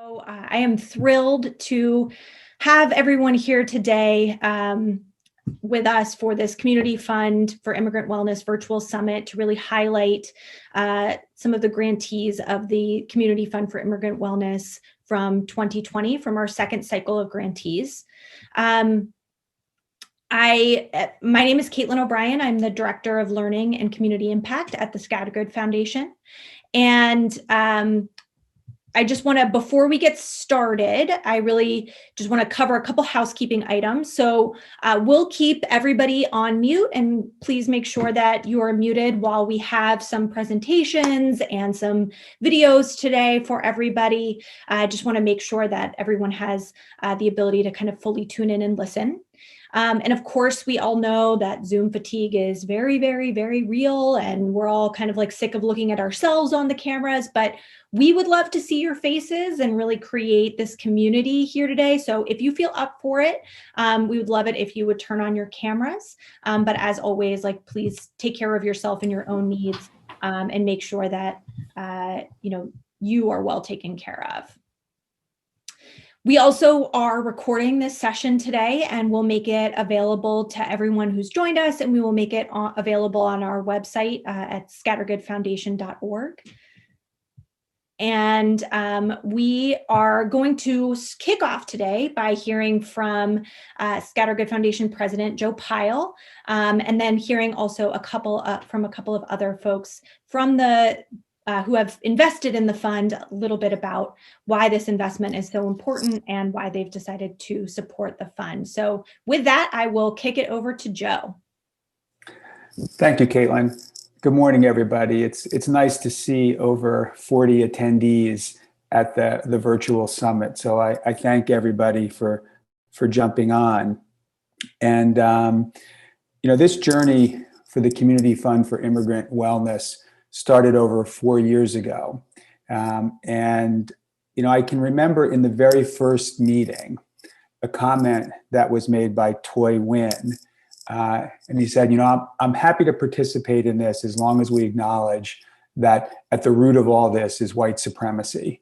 I am thrilled to have everyone here today with us for this Community Fund for Immigrant Wellness Virtual Summit to really highlight some of the grantees of the Community Fund for Immigrant Wellness from 2020, from our second cycle of grantees. My name is Caitlin O'Brien. I'm the Director of Learning and Community Impact at the Scattergood Foundation. And I just want to, before we get started, I really just want to cover a couple housekeeping items. So we'll keep everybody on mute, and please make sure that you are muted while we have some presentations and some videos today for everybody. I just want to make sure that everyone has the ability to kind of fully tune in and listen. And of course, we all know that Zoom fatigue is very, very, very real, and we're all kind of like sick of looking at ourselves on the cameras, but we would love to see your faces and really create this community here today. So if you feel up for it, we would love it if you would turn on your cameras. But as always, like, please take care of yourself and your own needs, and make sure that you are well taken care of. We also are recording this session today, and we'll make it available to everyone who's joined us, and we will make it available on our website at scattergoodfoundation.org. And we are going to kick off today by hearing from Scattergood Foundation President Joe Pyle, and then hearing also from a couple of other folks from the who have invested in the fund, a little bit about why this investment is so important and why they've decided to support the fund. So with that, I will kick it over to Joe. Thank you, Caitlin. Good morning, everybody. It's nice to see over 40 attendees at the virtual summit. So I thank everybody for jumping on. And this journey for the Community Fund for Immigrant Wellness started over 4 years ago. And I can remember in the very first meeting, a comment that was made by Toy Nguyen. And he said, I'm happy to participate in this as long as we acknowledge that at the root of all this is white supremacy.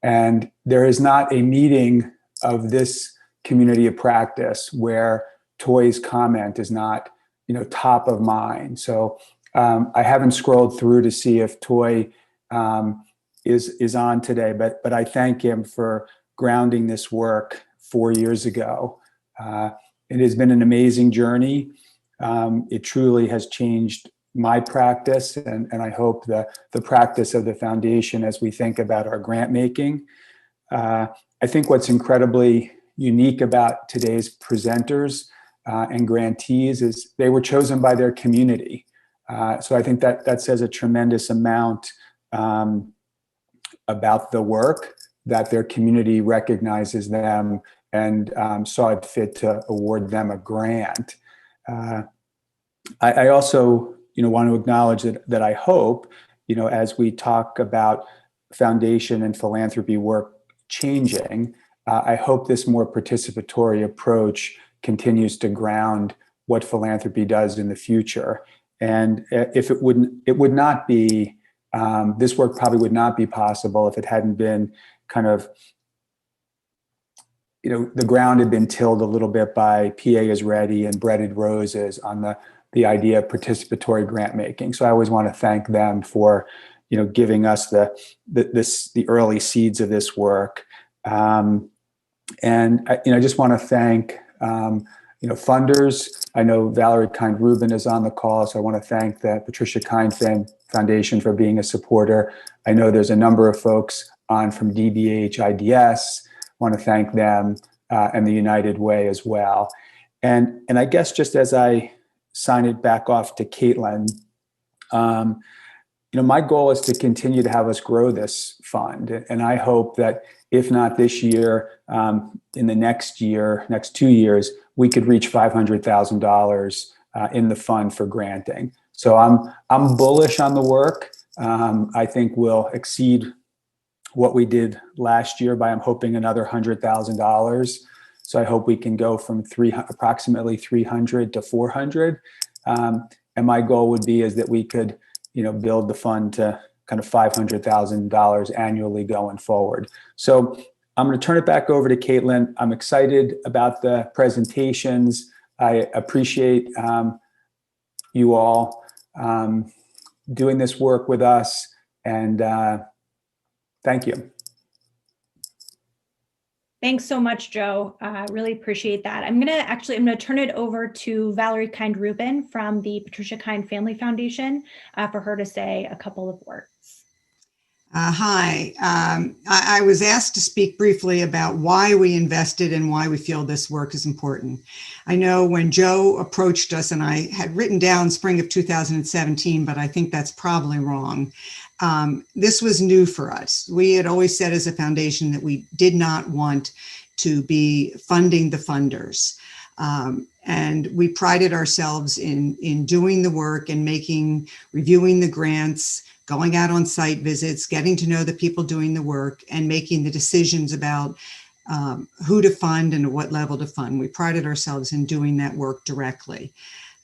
And there is not a meeting of this community of practice where Toy's comment is not, top of mind. So I haven't scrolled through to see if Toy is on today, but I thank him for grounding this work 4 years ago. It has been an amazing journey. It truly has changed my practice, and I hope the practice of the foundation as we think about our grant making. I think what's incredibly unique about today's presenters and grantees is they were chosen by their community. So I think that says a tremendous amount about the work, that their community recognizes them and saw it fit to award them a grant. I also, want to acknowledge that I hope, as we talk about foundation and philanthropy work changing, I hope this more participatory approach continues to ground what philanthropy does in the future. And if it would not be, this work probably would not be possible if it hadn't been kind of, the ground had been tilled a little bit by PA is Ready and Breaded Roses on the idea of participatory grant making. So I always want to thank them for, giving us the early seeds of this work. And I just want to thank, funders. I know Valerie Kind-Rubin is on the call, so I want to thank the Patricia Kind Foundation for being a supporter. I know there's a number of folks on from DBH, IDS. Want to thank them and the United Way as well. And I guess just as I sign it back off to Caitlin, my goal is to continue to have us grow this fund. And I hope that if not this year, in the next 2 years, we could reach $500,000 in the fund for granting. So I'm bullish on the work. I think we'll exceed what we did last year by, I'm hoping, another $100,000. So I hope we can go from approximately 300 to 400. And my goal would be is that we could, build the fund to kind of $500,000 annually going forward. So I'm going to turn it back over to Caitlin. I'm excited about the presentations. I appreciate you all doing this work with us, and thank you. Thanks so much, Joe. Really appreciate that. I'm gonna turn it over to Valerie Kind-Rubin from the Patricia Kind Family Foundation for her to say a couple of words. Hi, I was asked to speak briefly about why we invested and why we feel this work is important. I know when Joe approached us, and I had written down spring of 2017, but I think that's probably wrong. This was new for us. We had always said as a foundation that we did not want to be funding the funders. And we prided ourselves in doing the work and reviewing the grants, going out on site visits, getting to know the people doing the work, and making the decisions about who to fund and at what level to fund. We prided ourselves in doing that work directly.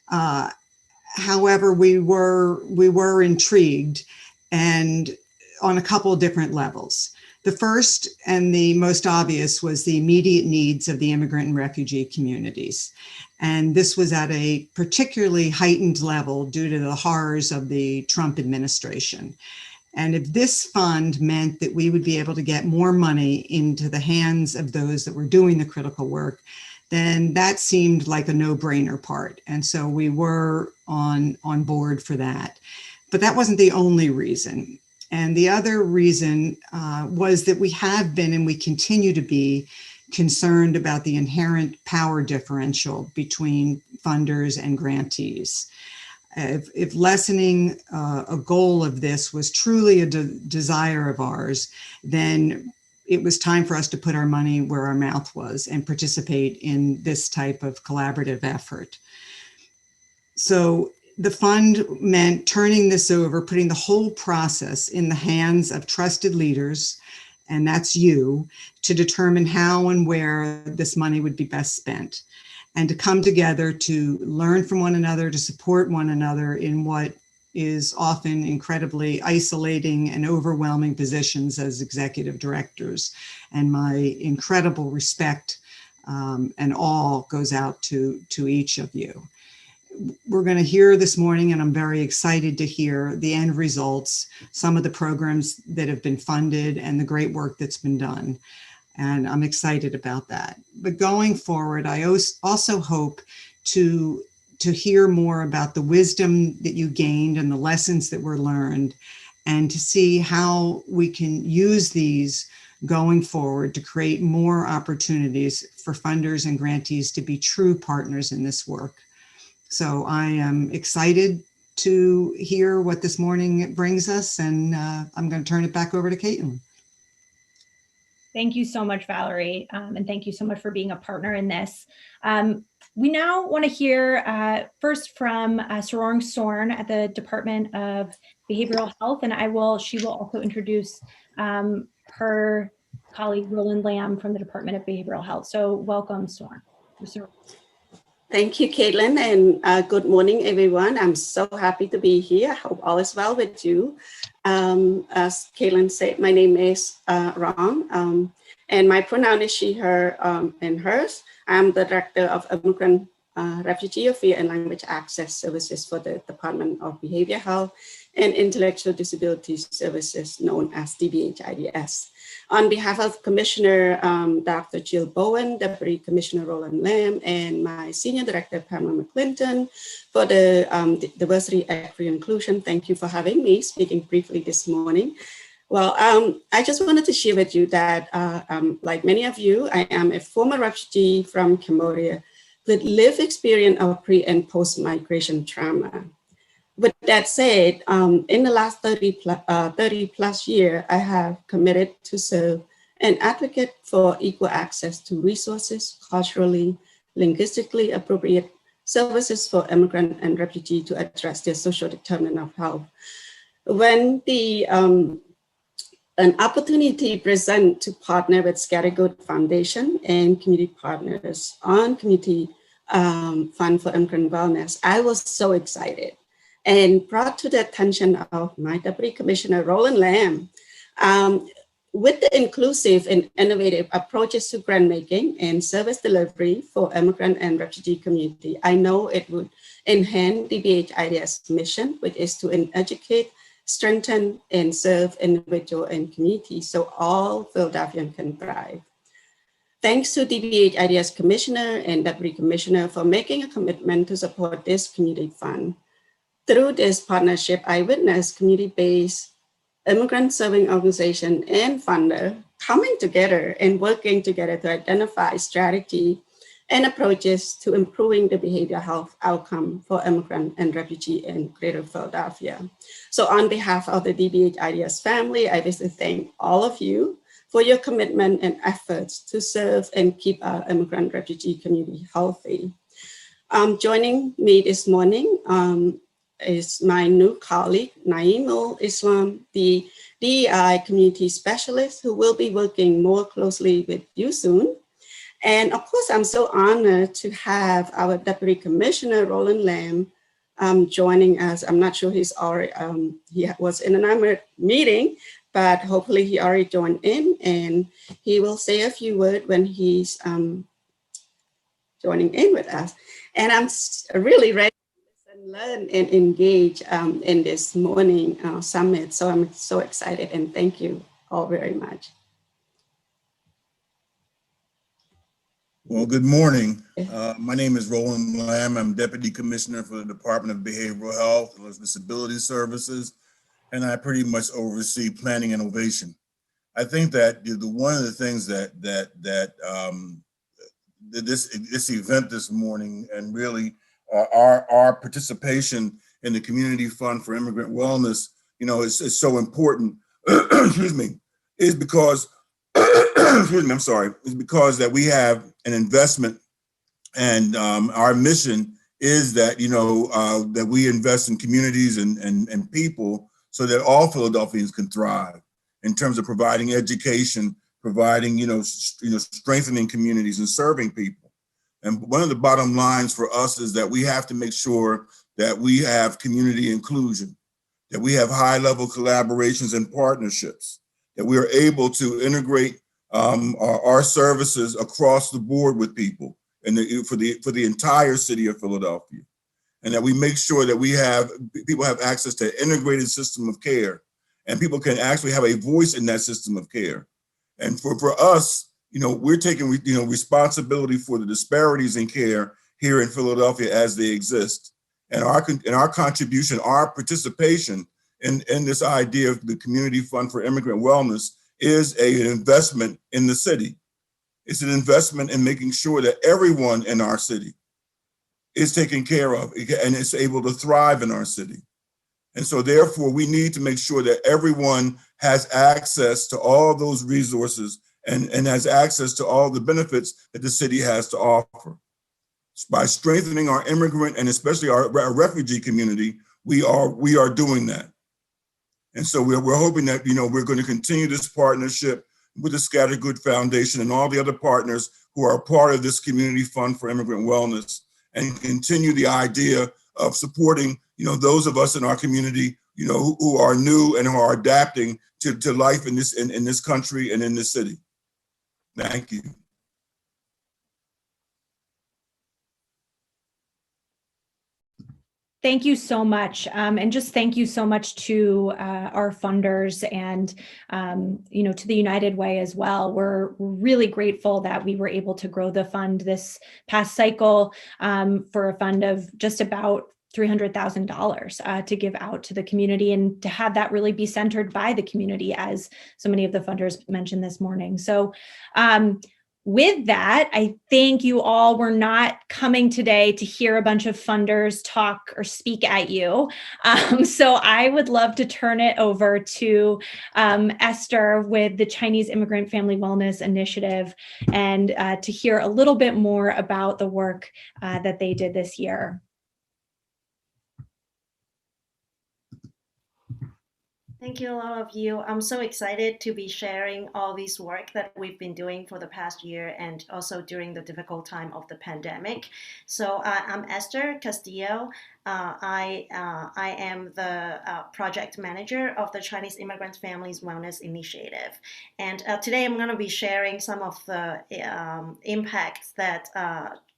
However, we were intrigued, and on a couple of different levels. The first and the most obvious was the immediate needs of the immigrant and refugee communities. And this was at a particularly heightened level due to the horrors of the Trump administration. And if this fund meant that we would be able to get more money into the hands of those that were doing the critical work, then that seemed like a no-brainer part. And so we were on board for that. But that wasn't the only reason. And the other reason was that we have been, and we continue to be, concerned about the inherent power differential between funders and grantees. If lessening a goal of this was truly a desire of ours, then it was time for us to put our money where our mouth was and participate in this type of collaborative effort. So the fund meant turning this over, putting the whole process in the hands of trusted leaders, and that's you, to determine how and where this money would be best spent, and to come together to learn from one another, to support one another in what is often incredibly isolating and overwhelming positions as executive directors. And my incredible respect and awe goes out to each of you. We're going to hear this morning, and I'm very excited to hear the end results, some of the programs that have been funded and the great work that's been done. And I'm excited about that. But going forward, I also hope to hear more about the wisdom that you gained and the lessons that were learned, and to see how we can use these going forward to create more opportunities for funders and grantees to be true partners in this work. So I am excited to hear what this morning brings us, and I'm going to turn it back over to Caitlin. Thank you so much, Valerie, and thank you so much for being a partner in this. We now want to hear first from Sarong Sorn at the Department of Behavioral Health, and she will also introduce her colleague Roland Lamb from the Department of Behavioral Health. So welcome, Sorn. Thank you, Caitlin, and good morning, everyone. I'm so happy to be here. I hope all is well with you. As Caitlin said, my name is Rong, and my pronoun is she, her, and hers. I'm the Director of Immigrant, Refugee Affairs and Language Access Services for the Department of Behavioral Health and Intellectual Disability Services, known as DBH-IDS. On behalf of Commissioner Dr. Jill Bowen, Deputy Commissioner Roland Lamb, and my Senior Director, Pamela McClinton, for the Diversity, Equity, and Inclusion, thank you for having me speaking briefly this morning. Well, I just wanted to share with you that, like many of you, I am a former refugee from Cambodia with lived experience of pre- and post-migration trauma. With that said, in the last 30 plus years, I have committed to serve and advocate for equal access to resources, culturally, linguistically appropriate services for immigrant and refugee to address their social determinant of health. When an opportunity present to partner with Scattergoat Foundation and community partners on Community Fund for Immigrant Wellness, I was so excited. and brought to the attention of my Deputy Commissioner, Roland Lamb. With the inclusive and innovative approaches to grant making and service delivery for immigrant and refugee community, I know it would enhance DBH IDS mission, which is to educate, strengthen, and serve individual and community so all Philadelphians can thrive. Thanks to DBH IDS Commissioner and Deputy Commissioner for making a commitment to support this community fund. Through this partnership, I witnessed community-based immigrant serving organization and funder coming together and working together to identify strategy and approaches to improving the behavioral health outcome for immigrant and refugee in Greater Philadelphia. So on behalf of the DBH IDS family, I wish to thank all of you for your commitment and efforts to serve and keep our immigrant refugee community healthy. Joining me this morning is my new colleague, Naeemul Islam, the DEI community specialist who will be working more closely with you soon. And of course, I'm so honored to have our Deputy Commissioner, Roland Lamb, joining us. I'm not sure he's already, he was in another meeting, but hopefully he already joined in and he will say a few words when he's joining in with us. And I'm really ready to learn and engage in this morning summit. So I'm so excited and thank you all very much. Well, good morning. My name is Roland Lamb. I'm Deputy Commissioner for the Department of Behavioral Health and Disability Services, and I pretty much oversee planning and innovation. I think that one of the things that this event this morning and really our participation in the Community Fund for Immigrant Wellness, is so important. Excuse me, is because excuse me, I'm sorry, is because that we have an investment, and our mission is that that we invest in communities and people so that all Philadelphians can thrive in terms of providing education, providing strengthening communities and serving people. And one of the bottom lines for us is that we have to make sure that we have community inclusion, that we have high-level collaborations and partnerships, that we are able to integrate our services across the board with people and for the entire city of Philadelphia, and that we make sure that people have access to an integrated system of care, and people can actually have a voice in that system of care. And for us, we're taking responsibility for the disparities in care here in Philadelphia as they exist, and our contribution, our participation in this idea of the Community Fund for Immigrant Wellness is an investment in the city. It's an investment in making sure that everyone in our city is taken care of and is able to thrive in our city. And so therefore, we need to make sure that everyone has access to all those resources and has access to all the benefits that the city has to offer. By strengthening our immigrant and especially our refugee community, we are doing that. And so we're hoping that we're going to continue this partnership with the Scattergood Foundation and all the other partners who are part of this Community Fund for Immigrant Wellness, and continue the idea of supporting those of us in our community who are new and who are adapting to life in this country and in this city. Thank you. Thank you so much. And just thank you so much to our funders and, to the United Way as well. We're really grateful that we were able to grow the fund this past cycle for a fund of just about $300,000 to give out to the community, and to have that really be centered by the community, as so many of the funders mentioned this morning. So with that, I think you all were not coming today to hear a bunch of funders talk or speak at you. So I would love to turn it over to Esther with the Chinese Immigrant Family Wellness Initiative, and to hear a little bit more about the work that they did this year. Thank you, a lot of you. I'm so excited to be sharing all this work that we've been doing for the past year and also during the difficult time of the pandemic. So I'm Esther Castillo. I am the project manager of the Chinese Immigrant Families Wellness Initiative. And today I'm going to be sharing some of the impacts that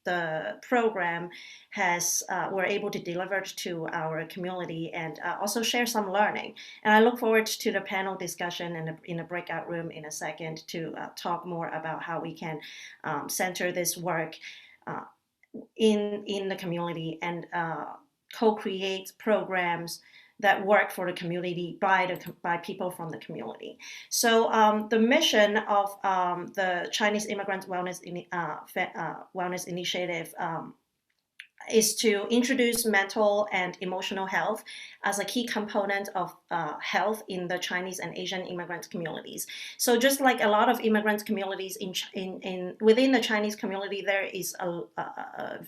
the program has we're able to deliver to our community and also share some learning. And I look forward to the panel discussion in a breakout room in a second to talk more about how we can center this work uh, in the community and co-create programs that work for the community by people from the community. So the mission of the Chinese Immigrant Wellness Initiative is to introduce mental and emotional health as a key component of health in the Chinese and Asian immigrant communities. So just like a lot of immigrant communities within the Chinese community, there is a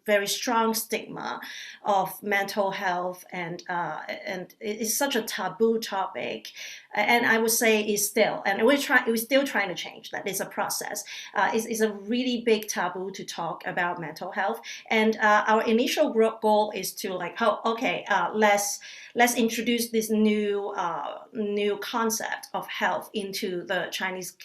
very strong stigma of mental health, and it's such a taboo topic. And I would say is still, and we're still trying to change that. It's a process. It's a really big taboo to talk about mental health. And our initial goal is to let's introduce this new concept of health into the Chinese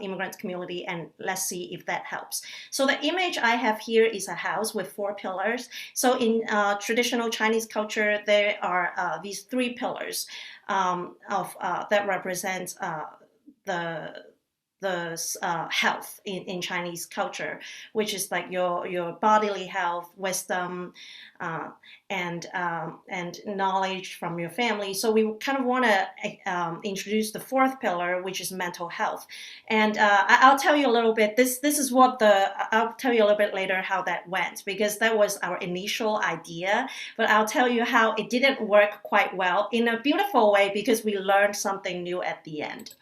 immigrant community, and let's see if that helps. So the image I have here is a house with 4 pillars. So in traditional Chinese culture, there are these 3 pillars that represent the health in Chinese culture, which is like your bodily health, wisdom, and knowledge from your family. So we kind of want to introduce the 4th pillar, which is mental health. And I'll tell you a little bit. This is what I'll tell you a little bit later how that went, because that was our initial idea. But I'll tell you how it didn't work quite well in a beautiful way, because we learned something new at the end.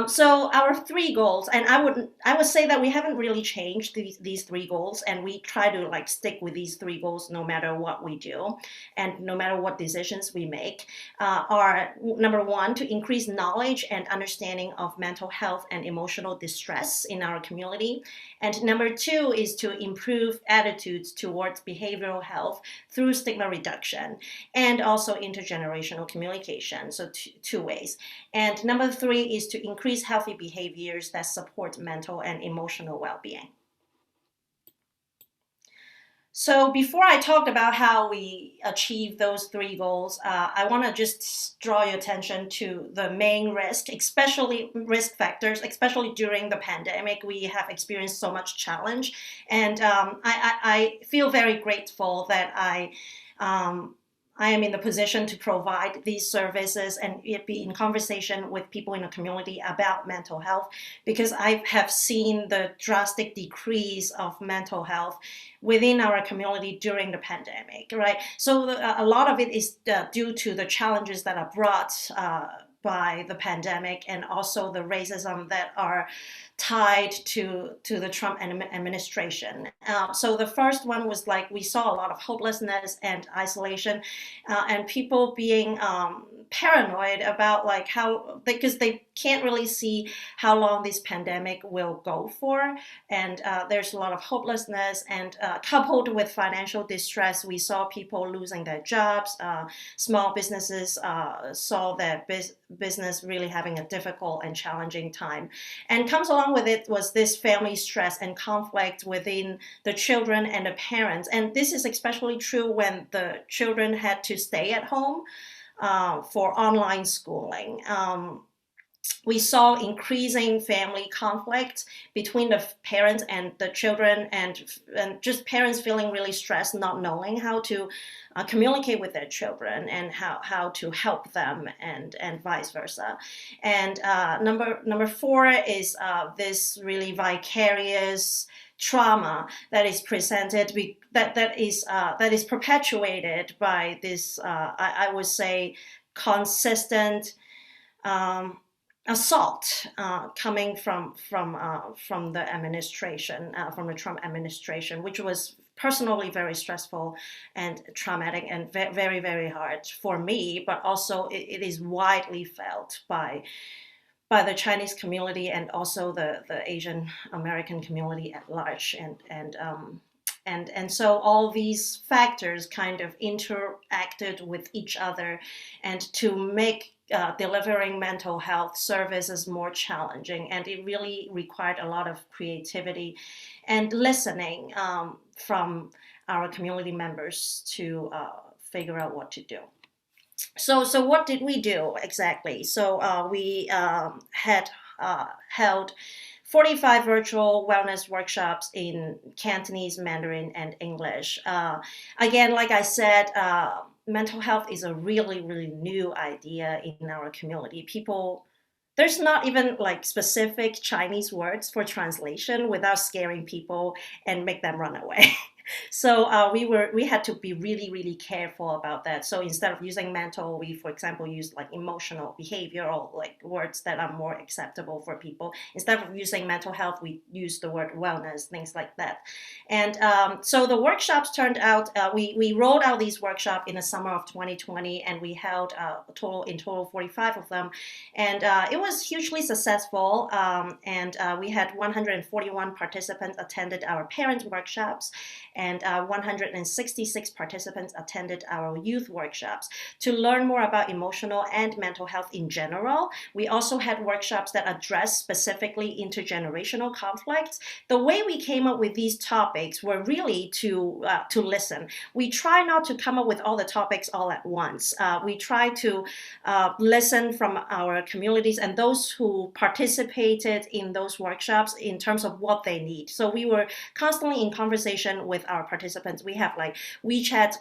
So our 3 goals, and I would say that we haven't really changed these 3 goals, and we try to like stick with these 3 goals no matter what we do, and no matter what decisions we make. Are number 1, to increase knowledge and understanding of mental health and emotional distress in our community, and number 2 is to improve attitudes towards behavioral health through stigma reduction and also intergenerational communication. So 2 ways. And number 3 is to increase healthy behaviors that support mental and emotional well-being. So before I talk about how we achieve those 3 goals, I want to just draw your attention to the main especially risk factors, especially during the pandemic. We have experienced so much challenge, and I feel very grateful that I am in the position to provide these services and be in conversation with people in the community about mental health, because I have seen the drastic decrease of mental health within our community during the pandemic, right? So a lot of it is due to the challenges that are brought by the pandemic, and also the racism that are tied to the Trump administration. So the first one was like, we saw a lot of hopelessness and isolation, and people being paranoid about like how, because they can't really see how long this pandemic will go for. And there's a lot of hopelessness, and coupled with financial distress, we saw people losing their jobs. Small businesses saw their business really having a difficult and challenging time. And comes along with it was this family stress and conflict within the children and the parents. And this is especially true when the children had to stay at home for online schooling. We saw increasing family conflict between the parents and the children, and just parents feeling really stressed, not knowing how to communicate with their children and how to help them, and vice versa. And number 4 is this really vicarious trauma that is presented, that is perpetuated by this I would say consistent assault coming from the administration, from the Trump administration, which was personally very stressful and traumatic and very, very hard for me, but also it is widely felt by the Chinese community and also the Asian American community at large. And so all these factors kind of interacted with each other, and to make delivering mental health services more challenging. And it really required a lot of creativity and listening from our community members to figure out what to do. So what did we do exactly? So we had held 45 virtual wellness workshops in Cantonese, Mandarin, and English. Again, like I said, mental health is a really, really new idea in our community. There's not even like specific Chinese words for translation without scaring people and make them run away. So we had to be really, really careful about that. So instead of using mental, we, for example, used like emotional, behavioral, like words that are more acceptable for people. Instead of using mental health, we use the word wellness, things like that. And so the workshops turned out, we rolled out these workshops in the summer of 2020, and we held in total 45 of them. And it was hugely successful. And we had 141 participants attended our parents' workshops, and 166 participants attended our youth workshops to learn more about emotional and mental health in general. We also had workshops that address specifically intergenerational conflicts. The way we came up with these topics were really to listen. We try not to come up with all the topics all at once. We try to listen from our communities and those who participated in those workshops in terms of what they need. So we were constantly in conversation with our participants. We have like WeChat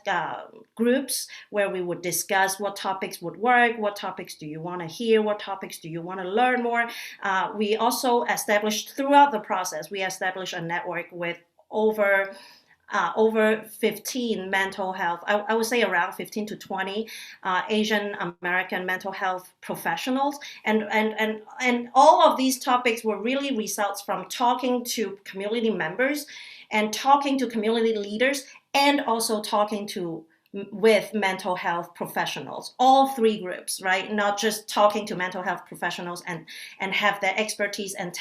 groups where we would discuss what topics would work, what topics do you want to hear, what topics do you want to learn more. We also established throughout the process, we established a network with over 15 mental health, I would say around 15 to 20 Asian American mental health professionals. And all of these topics were really results from talking to community members and talking to community leaders, and also talking with mental health professionals, all three groups, right? Not just talking to mental health professionals and have their expertise and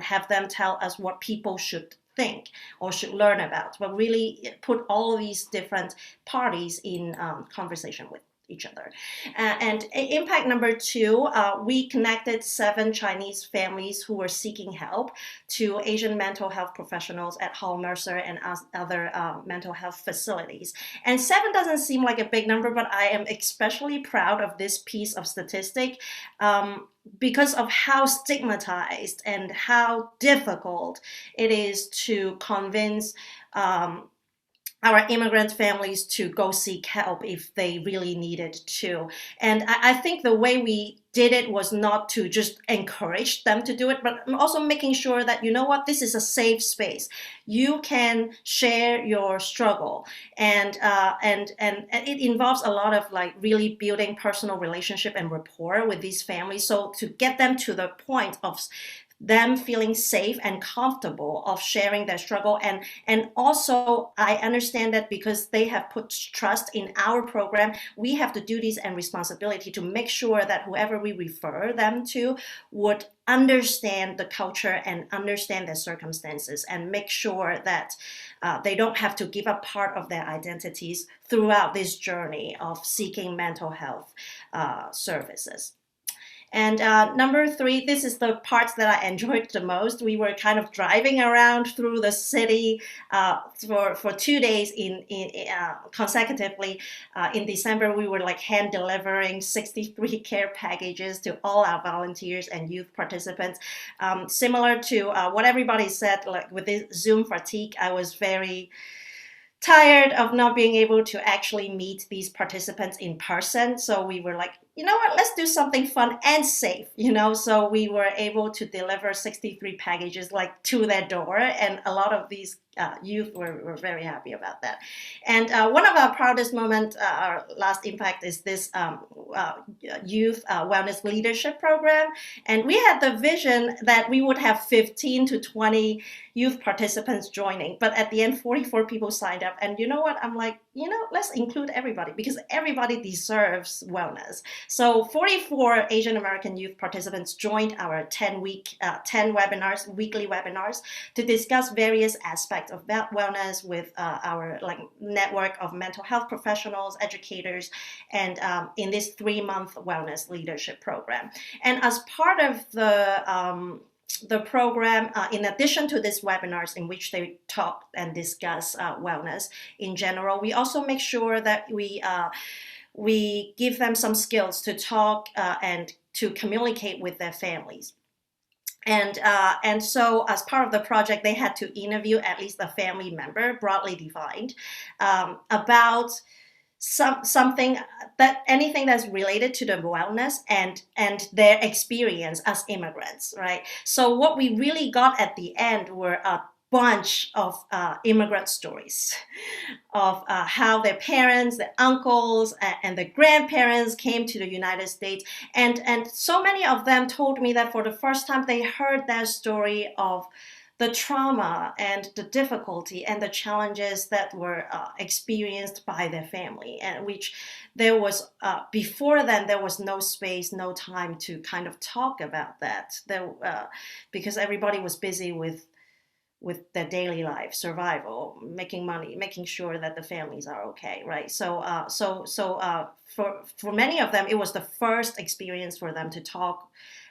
have them tell us what people should think or should learn about, but really put all these different parties in conversation with each other. And impact number 2, we connected 7 Chinese families who were seeking help to Asian mental health professionals at Hall Mercer and other mental health facilities. And 7 doesn't seem like a big number, but I am especially proud of this piece of statistic because of how stigmatized and how difficult it is to convince our immigrant families to go seek help if they really needed to. And I think the way we did it was not to just encourage them to do it, but also making sure that, you know what, this is a safe space. You can share your struggle. And it involves a lot of like really building personal relationship and rapport with these families. So to get them to the point of them feeling safe and comfortable of sharing their struggle. And also, I understand that because they have put trust in our program, we have the duties and responsibility to make sure that whoever we refer them to would understand the culture and understand their circumstances, and make sure that they don't have to give up part of their identities throughout this journey of seeking mental health services. And number 3, this is the parts that I enjoyed the most. We were kind of driving around through the city for 2 days consecutively. In December, we were like hand delivering 63 care packages to all our volunteers and youth participants. Similar to what everybody said, like with this Zoom fatigue, I was very tired of not being able to actually meet these participants in person. So we were like, you know what, let's do something fun and safe, so we were able to deliver 63 packages like to their door. And a lot of these youth were very happy about that. And one of our proudest moments, our last impact, is this youth wellness leadership program. And we had the vision that we would have 15 to 20 youth participants joining, but at the end 44 people signed up. And you know what, I'm like, let's include everybody, because everybody deserves wellness. So 44 Asian American youth participants joined our 10 webinars, weekly webinars, to discuss various aspects of wellness with our network of mental health professionals, educators, and in this 3-month wellness leadership program. And as part of the program, in addition to these webinars in which they talk and discuss wellness in general, we also make sure that we give them some skills to talk and to communicate with their families. And so as part of the project, they had to interview at least a family member, broadly defined, about anything that's related to the wellness and their experience as immigrants, right? So what we really got at the end were a bunch of immigrant stories of how their parents, their uncles, and their grandparents came to the United States. And so many of them told me that for the first time they heard that story of the trauma and the difficulty and the challenges that were experienced by their family, and which there was, before then, there was no space, no time to kind of talk about that, because everybody was busy with their daily life, survival, making money, making sure that the families are okay, right? So for many of them, it was the first experience for them to talk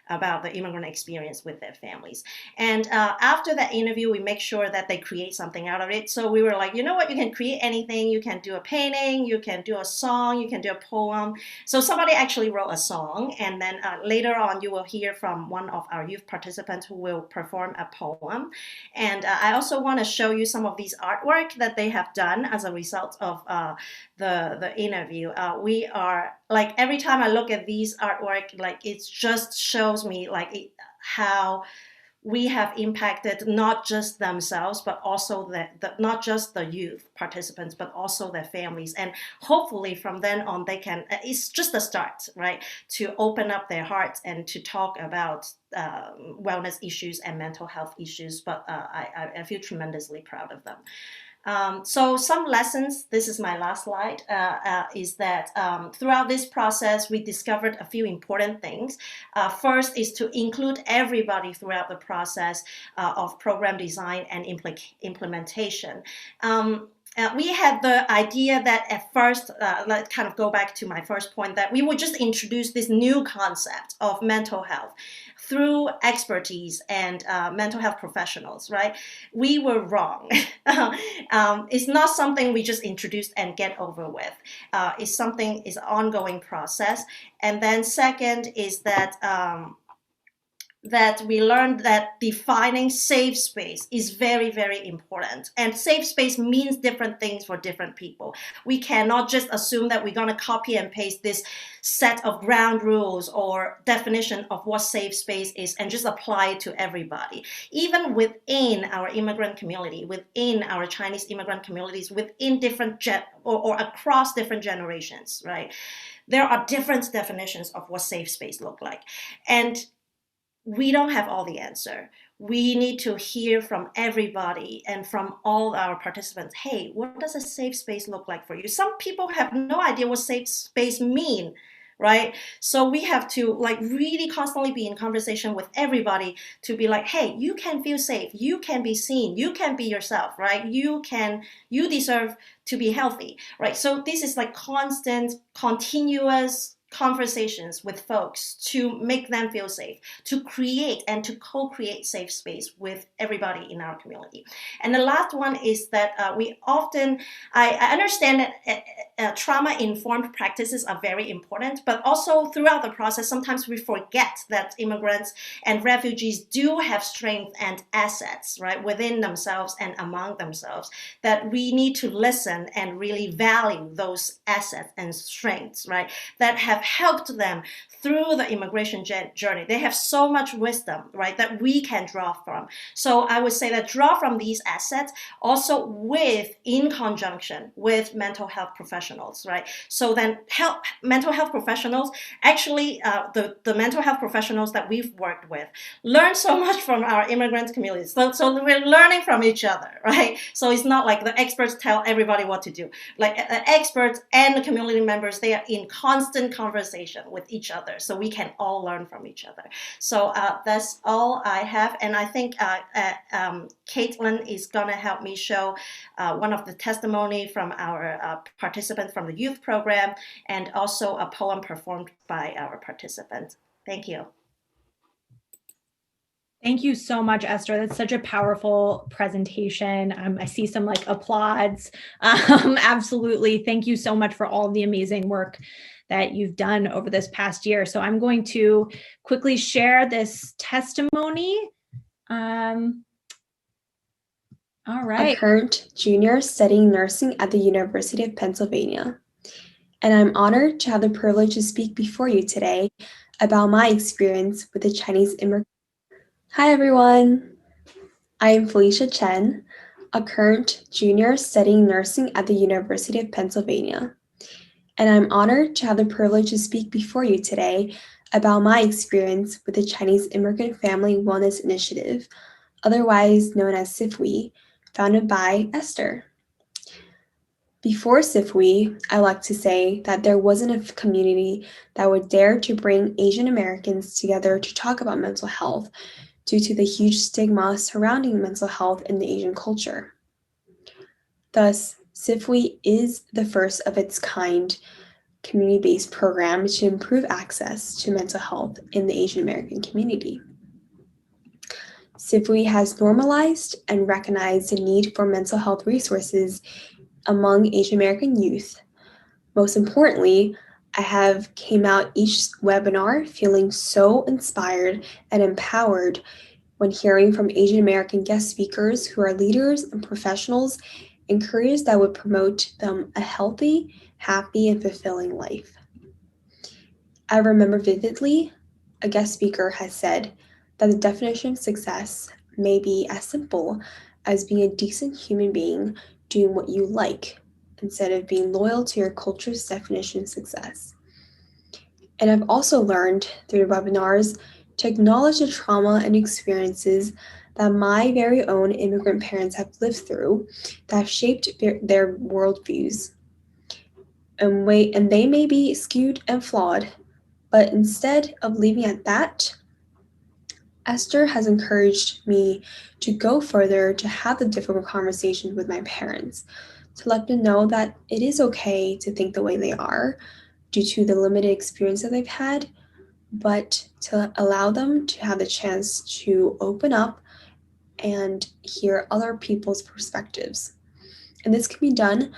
about the immigrant experience with their families. And after that interview, we make sure that they create something out of it. So we were like, you know what, you can create anything. You can do a painting, you can do a song, you can do a poem. So somebody actually wrote a song, and then later on you will hear from one of our youth participants who will perform a poem. And I also want to show you some of these artwork that they have done as a result of the interview. We are, like, every time I look at these artwork, like, it just shows me how we have impacted not just themselves, but also not just the youth participants, but also their families. And hopefully from then on, they can, it's just a start, right, to open up their hearts and to talk about wellness issues and mental health issues. But I feel tremendously proud of them. So some lessons, this is my last slide, is that throughout this process, we discovered a few important things. First is to include everybody throughout the process of program design and implementation. We had the idea that at first, let's kind of go back to my first point, that we would just introduce this new concept of mental health through expertise and mental health professionals, right? We were wrong. It's not something we just introduced and get over with. It's an ongoing process. And then second is that we learned that defining safe space is very, very important. And safe space means different things for different people. We cannot just assume that we're going to copy and paste this set of ground rules or definition of what safe space is and just apply it to everybody. Even within our immigrant community, within our Chinese immigrant communities, within different or across different generations, right? There are different definitions of what safe space look like. And we don't have all the answer. We need to hear from everybody and from all our participants. Hey, what does a safe space look like for you? Some people have no idea what safe space mean, right? So we have to really constantly be in conversation with everybody to be like, hey, you can feel safe. You can be seen. You can be yourself, right? You deserve to be healthy, right? So this is constant, continuous conversations with folks to make them feel safe, to create and to co-create safe space with everybody in our community. And the last one is that I understand that trauma-informed practices are very important, but also throughout the process, sometimes we forget that immigrants and refugees do have strength and assets, right, within themselves and among themselves, that we need to listen and really value those assets and strengths, right, that have helped them through the immigration journey. They have so much wisdom, right, that we can draw from. So I would say that draw from these assets also in conjunction with mental health professionals, right? So then mental health professionals, actually the mental health professionals that we've worked with learn so much from our immigrant communities. So we're learning from each other, right? So it's not like the experts tell everybody what to do. Like the experts and the community members, they are in constant conversation with each other. So we can all learn from each other. So that's all I have. And I think Caitlin is going to help me show one of the testimony from our participant from the youth program, and also a poem performed by our participant. Thank you. Thank you so much, Esther. That's such a powerful presentation. I see some like applauds. Absolutely. Thank you so much for all of the amazing work that you've done over this past year. So I'm going to quickly share this testimony. All right. A current junior studying nursing at the University of Pennsylvania. And I'm honored to have the privilege to speak before you today about my experience with the Chinese immigrant. Hi, everyone. I am Felicia Chen, a current junior studying nursing at the University of Pennsylvania. And I'm honored to have the privilege to speak before you today about my experience with the Chinese Immigrant Family Wellness Initiative, otherwise known as CIFWE, founded by Esther. Before CIFWE, I like to say that there wasn't a community that would dare to bring Asian Americans together to talk about mental health due to the huge stigma surrounding mental health in the Asian culture. Thus, CIFWE is the first of its kind community-based program to improve access to mental health in the Asian American community. CIFWE has normalized and recognized the need for mental health resources among Asian American youth. Most importantly, I have came out each webinar feeling so inspired and empowered when hearing from Asian American guest speakers who are leaders and professionals in careers that would promote them a healthy, happy, and fulfilling life. I remember vividly a guest speaker has said that the definition of success may be as simple as being a decent human being doing what you like instead of being loyal to your culture's definition of success. And I've also learned through the webinars to acknowledge the trauma and experiences that my very own immigrant parents have lived through that have shaped their worldviews. And they may be skewed and flawed, but instead of leaving at that, Esther has encouraged me to go further, to have the difficult conversations with my parents, to let them know that it is okay to think the way they are due to the limited experience that they've had, but to allow them to have the chance to open up and hear other people's perspectives. And this can be done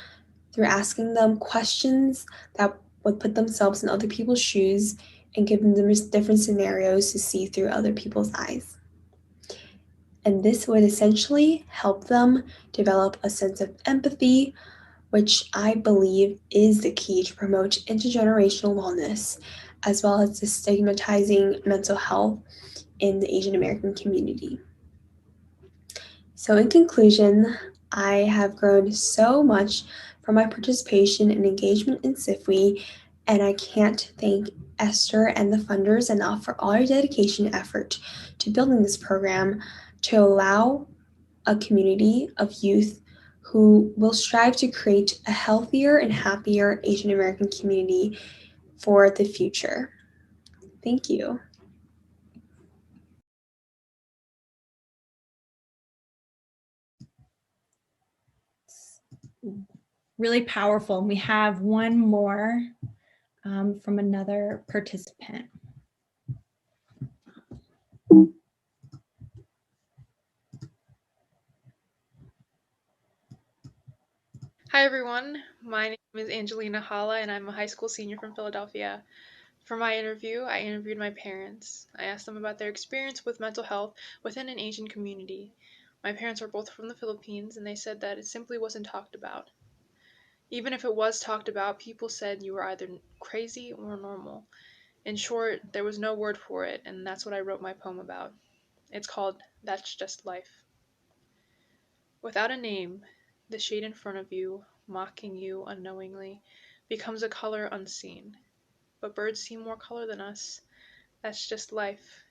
through asking them questions that would put themselves in other people's shoes and give them different scenarios to see through other people's eyes. And this would essentially help them develop a sense of empathy, which I believe is the key to promote intergenerational wellness, as well as destigmatizing mental health in the Asian American community. So in conclusion, I have grown so much from my participation and engagement in CIFWE, and I can't thank Esther and the funders enough for all your dedication and effort to building this program to allow a community of youth who will strive to create a healthier and happier Asian American community for the future. Thank you. Really powerful. And we have one more from another participant. Hi everyone, my name is Angelina Halla and I'm a high school senior from Philadelphia. For my interview, I interviewed my parents. I asked them about their experience with mental health within an Asian community. My parents are both from the Philippines and they said that it simply wasn't talked about. Even if it was talked about, people said you were either crazy or normal. In short, there was no word for it, and that's what I wrote my poem about. It's called That's Just Life. Without a name, the shade in front of you, mocking you unknowingly, becomes a color unseen. But birds see more color than us. That's just life.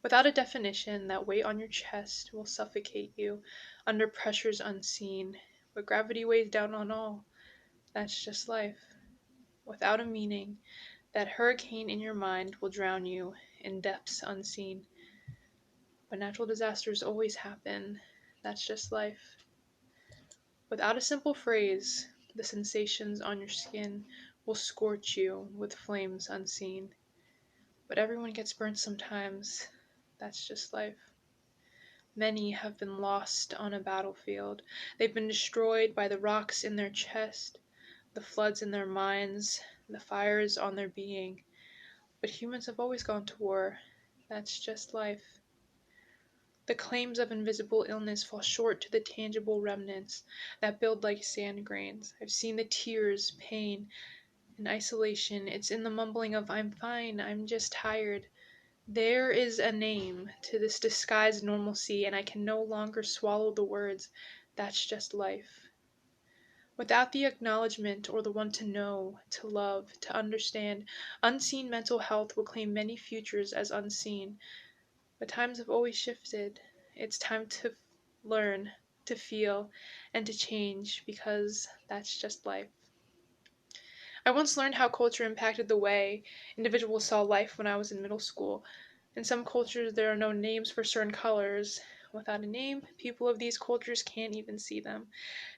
Without a definition, that weight on your chest will suffocate you under pressures unseen. But gravity weighs down on all. That's just life. Without a meaning, that hurricane in your mind will drown you in depths unseen. But natural disasters always happen. That's just life. Without a simple phrase, the sensations on your skin will scorch you with flames unseen. But everyone gets burnt sometimes. That's just life. Many have been lost on a battlefield. They've been destroyed by the rocks in their chest, the floods in their minds, the fires on their being. But humans have always gone to war. That's just life. The claims of invisible illness fall short to the tangible remnants that build like sand grains. I've seen the tears, pain, and isolation. It's in the mumbling of I'm fine, I'm just tired. There is a name to this disguised normalcy, and I can no longer swallow the words, that's just life. Without the acknowledgement or the one to know, to love, to understand, unseen mental health will claim many futures as unseen. But times have always shifted. It's time to learn, to feel, and to change, because that's just life. I once learned how culture impacted the way individuals saw life when I was in middle school. In some cultures, there are no names for certain colors. Without a name, people of these cultures can't even see them.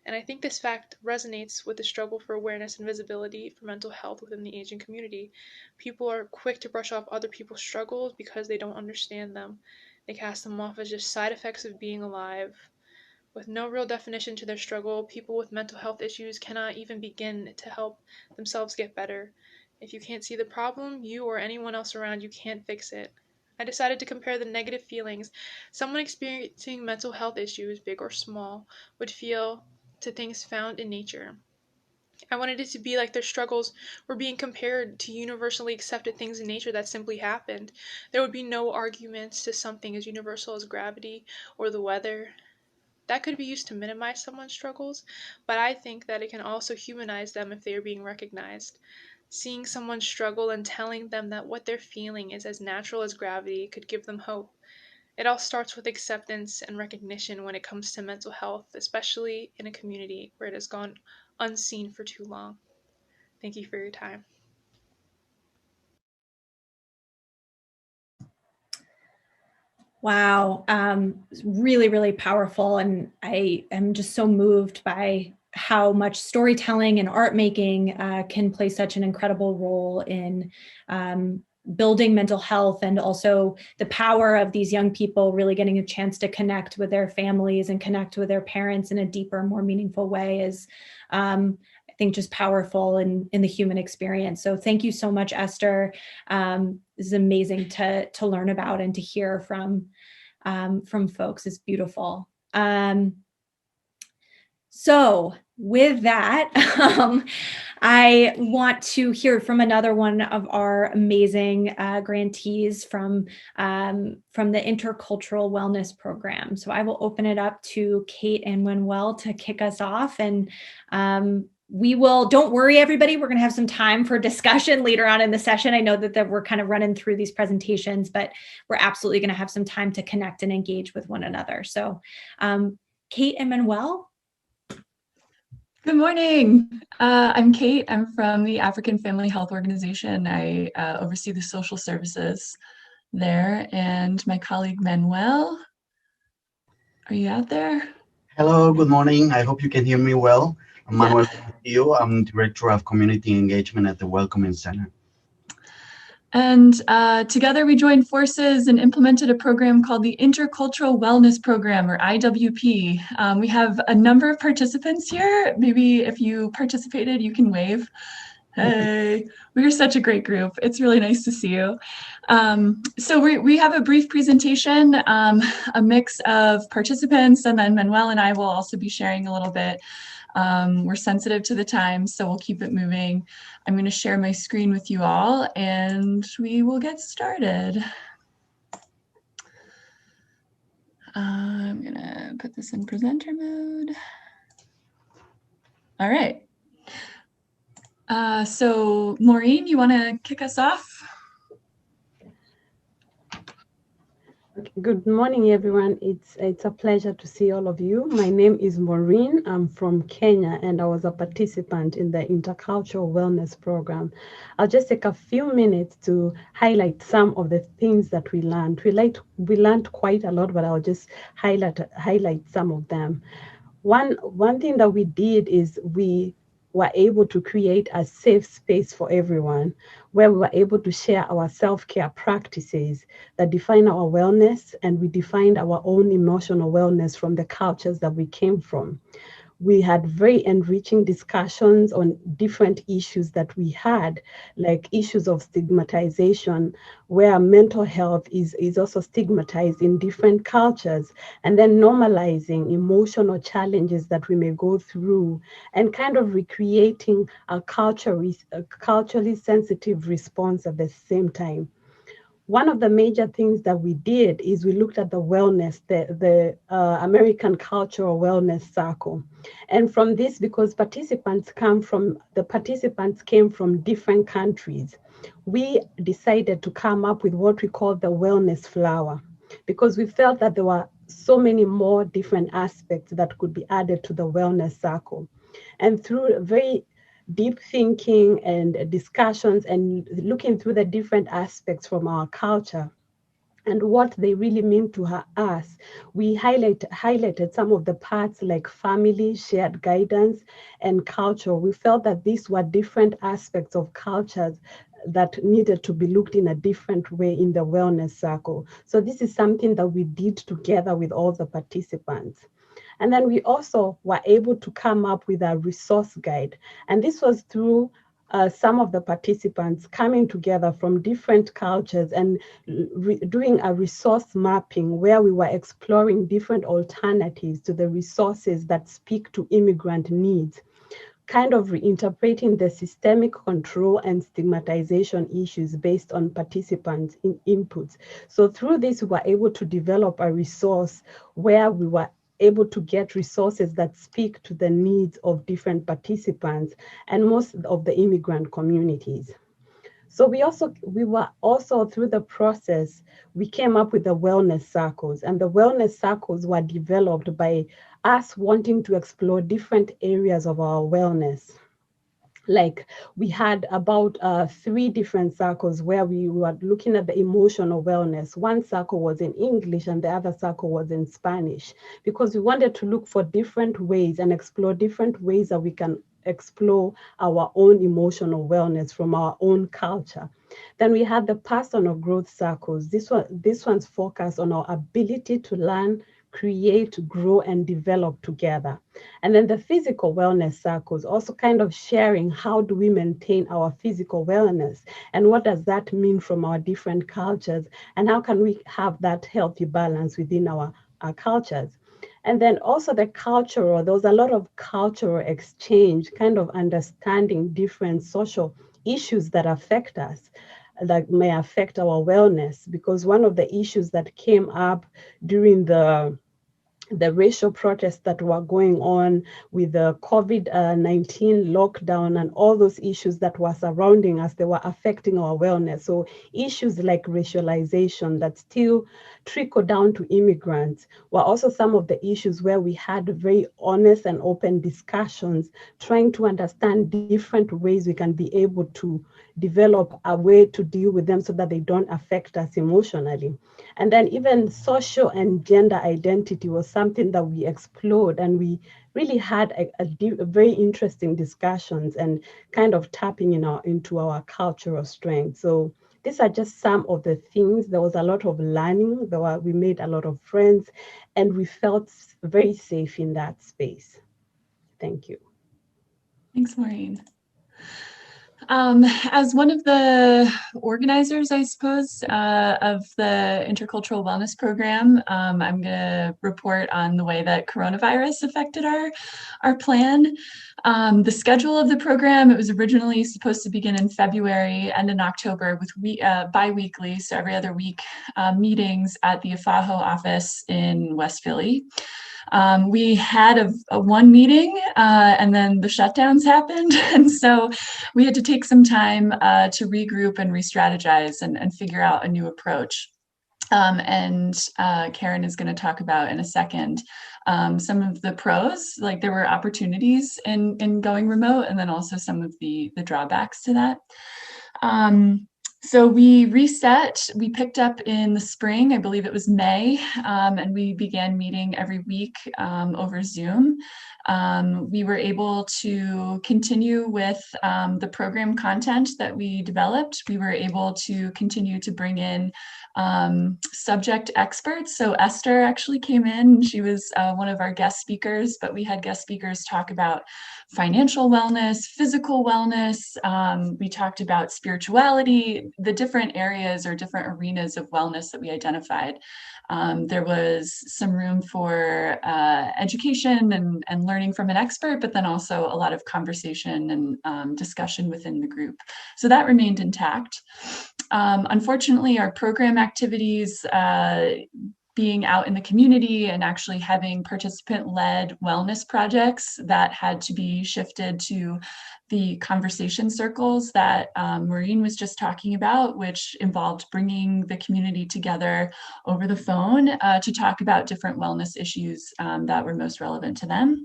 And I think this fact resonates with the struggle for awareness and visibility for mental health within the Asian community. People are quick to brush off other people's struggles because they don't understand them. They cast them off as just side effects of being alive. With no real definition to their struggle, people with mental health issues cannot even begin to help themselves get better. If you can't see the problem, you or anyone else around you can't fix it. I decided to compare the negative feelings someone experiencing mental health issues, big or small, would feel to things found in nature. I wanted it to be like their struggles were being compared to universally accepted things in nature that simply happened. There would be no arguments to something as universal as gravity or the weather. That could be used to minimize someone's struggles, but I think that it can also humanize them if they are being recognized. Seeing someone struggle and telling them that what they're feeling is as natural as gravity could give them hope. It all starts with acceptance and recognition when it comes to mental health, especially in a community where it has gone unseen for too long. Thank you for your time. Wow. Really, really powerful. And I am just so moved by how much storytelling and art making can play such an incredible role in building mental health, and also the power of these young people really getting a chance to connect with their families and connect with their parents in a deeper, more meaningful way is, I think, just powerful in the human experience. So thank you so much, Esther. This is amazing to learn about and to hear from folks. It's beautiful. So with that, I want to hear from another one of our amazing grantees from the Intercultural Wellness Program. So I will open it up to Kate and Manuel to kick us off. And we will, don't worry, everybody, we're going to have some time for discussion later on in the session. I know that we're kind of running through these presentations, but we're absolutely going to have some time to connect and engage with one another. So Kate and Manuel. Good morning. I'm Kate. I'm from the African Family Health Organization. I oversee the social services there. And my colleague Manuel, are you out there? Hello, good morning. I hope you can hear me well. I'm Manuel Castillo. I'm Director of Community Engagement at the Welcoming Center. And together we joined forces and implemented a program called the Intercultural Wellness Program, or IWP. We have a number of participants here. Maybe if you participated, you can wave. Hey, we are such a great group. It's really nice to see you. So we have a brief presentation, a mix of participants, and then Manuel and I will also be sharing a little bit. We're sensitive to the time, so we'll keep it moving. I'm going to share my screen with you all, and we will get started. I'm going to put this in presenter mode. All right. So Maureen, you want to kick us off? Good morning, everyone. It's a pleasure to see all of you. My name is Maureen. I'm from Kenya, and I was a participant in the Intercultural Wellness Program. I'll just take a few minutes to highlight some of the things that we learned. We learned quite a lot, but I'll just highlight some of them. One thing that we did is we were able to create a safe space for everyone, where we were able to share our self-care practices that define our wellness, and we defined our own emotional wellness from the cultures that we came from. We had very enriching discussions on different issues that we had, like issues of stigmatization, where mental health is also stigmatized in different cultures, and then normalizing emotional challenges that we may go through, and kind of recreating a culturally sensitive response at the same time. One of the major things that we did is we looked at the wellness, the American Cultural Wellness Circle. And from this, because the participants came from different countries, we decided to come up with what we call the wellness flower, because we felt that there were so many more different aspects that could be added to the wellness circle. And through very deep thinking and discussions and looking through the different aspects from our culture and what they really mean to us, we highlighted some of the parts like family, shared guidance, and culture. We felt that these were different aspects of cultures that needed to be looked in a different way in the wellness circle. So this is something that we did together with all the participants. And then we also were able to come up with a resource guide. And this was through some of the participants coming together from different cultures and doing a resource mapping where we were exploring different alternatives to the resources that speak to immigrant needs, kind of reinterpreting the systemic control and stigmatization issues based on participants' inputs. So through this, we were able to develop a resource where we were able to get resources that speak to the needs of different participants and most of the immigrant communities. So we were also through the process, we came up with the wellness circles, and the wellness circles were developed by us wanting to explore different areas of our wellness. Like we had about 3 different circles where we were looking at the emotional wellness. One circle was in English and the other circle was in Spanish, because we wanted to look for different ways and explore different ways that we can explore our own emotional wellness from our own culture. Then we had the personal growth circles. This one's focused on our ability to learn, create, grow, and develop together. And then the physical wellness circles, also kind of sharing how do we maintain our physical wellness and what does that mean from our different cultures and how can we have that healthy balance within our cultures. And then also there was a lot of cultural exchange, kind of understanding different social issues that affect us, that may affect our wellness, because one of the issues that came up during the racial protests that were going on with the COVID-19 lockdown and all those issues that were surrounding us, they were affecting our wellness. So issues like racialization that still trickle down to immigrants were also some of the issues where we had very honest and open discussions, trying to understand different ways we can be able to develop a way to deal with them so that they don't affect us emotionally. And then even social and gender identity was something that we explored, and we really had a very interesting discussions and kind of tapping into our cultural strength. So these are just some of the things. There was a lot of learning. We made a lot of friends, and we felt very safe in that space. Thank you. Thanks, Maureen. As one of the organizers, I suppose, of the Intercultural Wellness Program, I'm going to report on the way that coronavirus affected our plan. The schedule of the program, it was originally supposed to begin in February and in October with bi-weekly, so every other week, meetings at the AFAHO office in West Philly. We had a one meeting and then the shutdowns happened. And so we had to take some time to regroup and re-strategize and figure out a new approach. Karen is going to talk about in a second some of the pros, like there were opportunities in going remote, and then also some of the drawbacks to that. So we reset, we picked up in the spring, I believe it was May, and we began meeting every week over Zoom. We were able to continue with the program content that we developed. We were able to continue to bring in subject experts. So Esther actually came in, she was one of our guest speakers, but we had guest speakers talk about financial wellness, physical wellness. We talked about spirituality, the different areas or different arenas of wellness that we identified. There was some room for education and learning from an expert, but then also a lot of conversation and discussion within the group. So that remained intact. Unfortunately, our program activities, being out in the community and actually having participant-led wellness projects, that had to be shifted to the conversation circles that Maureen was just talking about, which involved bringing the community together over the phone to talk about different wellness issues that were most relevant to them.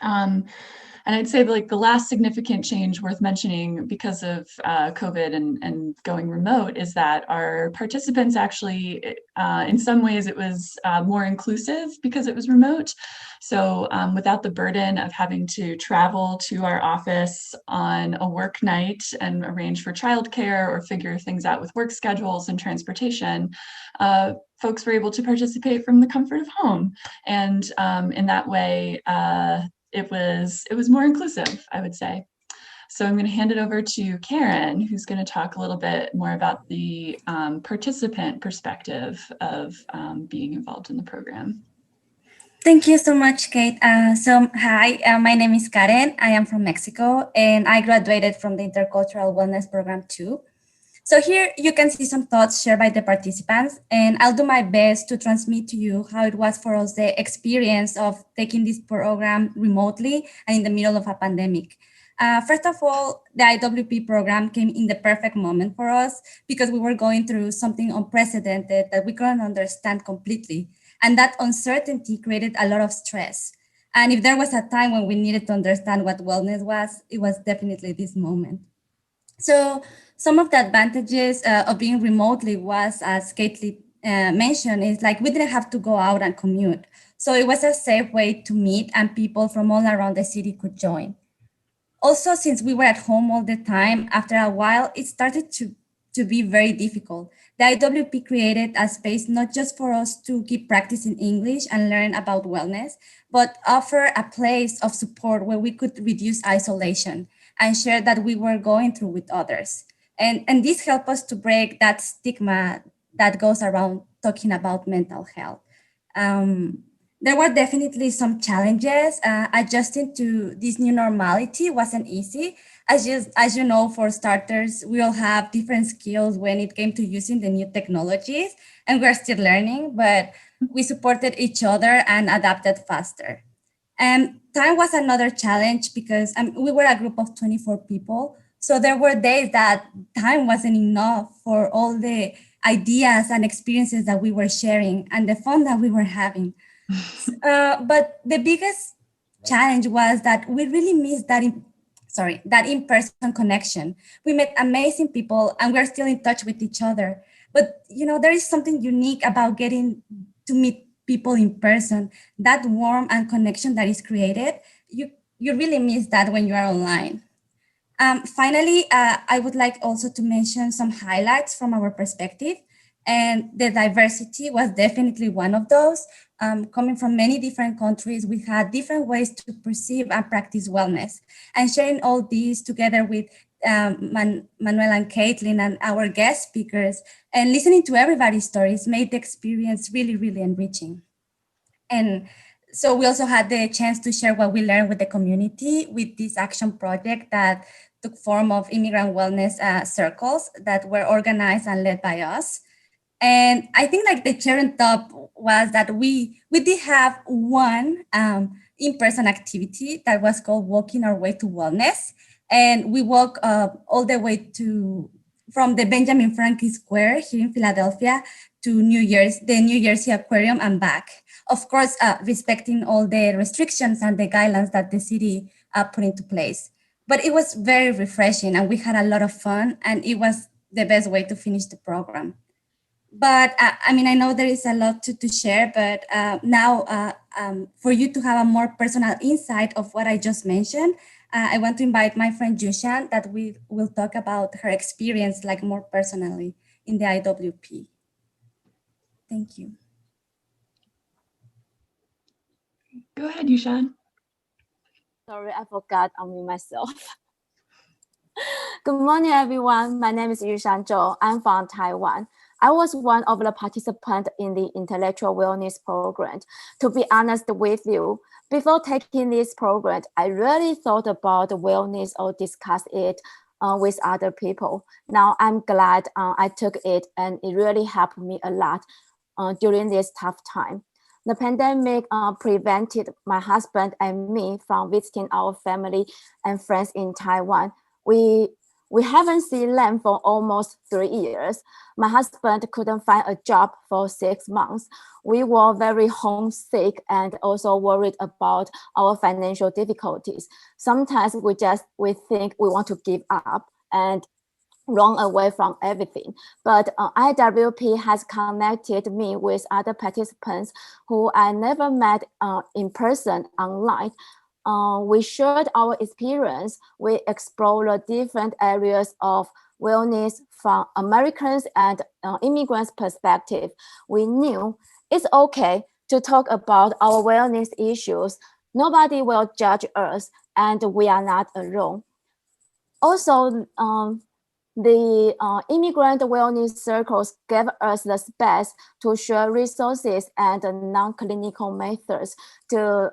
And I'd say like the last significant change worth mentioning because of COVID and going remote is that our participants actually, in some ways it was more inclusive because it was remote. So without the burden of having to travel to our office on a work night and arrange for childcare or figure things out with work schedules and transportation, folks were able to participate from the comfort of home. And in that way, it was more inclusive, I would say. So I'm going to hand it over to Karen, who's going to talk a little bit more about the participant perspective of being involved in the program. Thank you so much, Kate. Hi, my name is Karen. I am from Mexico, and I graduated from the Intercultural Wellness Program too. So here you can see some thoughts shared by the participants, and I'll do my best to transmit to you how it was for us, the experience of taking this program remotely and in the middle of a pandemic. First of all, the IWP program came in the perfect moment for us because we were going through something unprecedented that we couldn't understand completely. And that uncertainty created a lot of stress. And if there was a time when we needed to understand what wellness was, it was definitely this moment. So some of the advantages of being remotely was, as Kathleen mentioned, is like we didn't have to go out and commute. So it was a safe way to meet and people from all around the city could join. Also, since we were at home all the time, after a while, it started to be very difficult. The IWP created a space not just for us to keep practicing English and learn about wellness, but offer a place of support where we could reduce isolation and share that we were going through with others. And this helped us to break that stigma that goes around talking about mental health. There were definitely some challenges. Adjusting to this new normality wasn't easy. As you know, for starters, we all have different skills when it came to using the new technologies, and we're still learning, but we supported each other and adapted faster. And time was another challenge because we were a group of 24 people. So there were days that time wasn't enough for all the ideas and experiences that we were sharing and the fun that we were having. But the biggest challenge was that we really missed that in-person connection. We met amazing people and we're still in touch with each other. But there is something unique about getting to meet people in person. That warmth and connection that is created, you really miss that when you are online. Finally, I would like also to mention some highlights from our perspective. And the diversity was definitely one of those. Coming from many different countries, we had different ways to perceive and practice wellness. And sharing all these together with Manuel and Caitlin and our guest speakers, and listening to everybody's stories made the experience really, really enriching. And so we also had the chance to share what we learned with the community with this action project that took form of immigrant wellness circles that were organized and led by us. And I think like the cherry on top was that we did have one in-person activity that was called Walking Our Way to Wellness. And we walked all the way from the Benjamin Franklin Square here in Philadelphia to the New Jersey Aquarium and back. Of course, respecting all the restrictions and the guidelines that the city put into place. But it was very refreshing and we had a lot of fun and it was the best way to finish the program. But I mean, I know there is a lot to share, but now for you to have a more personal insight of what I just mentioned, I want to invite my friend Yushan that we will talk about her experience like more personally in the IWP. Thank you. Go ahead, Yushan. Sorry, I forgot on myself. Good morning, everyone. My name is Yushan Zhou. I'm from Taiwan. I was one of the participants in the Intellectual Wellness Program. To be honest with you, before taking this program, I really thought about wellness or discussed it with other people. Now I'm glad I took it and it really helped me a lot during this tough time. The pandemic prevented my husband and me from visiting our family and friends in Taiwan. We haven't seen them for almost 3 years. My husband couldn't find a job for 6 months. We were very homesick and also worried about our financial difficulties. Sometimes we think we want to give up and run away from everything. But IWP has connected me with other participants who I never met in person online. We shared our experience. We explored different areas of wellness from Americans and immigrants' perspective. We knew it's okay to talk about our wellness issues. Nobody will judge us, and we are not alone. Also, the immigrant wellness circles gave us the space to share resources and non-clinical methods to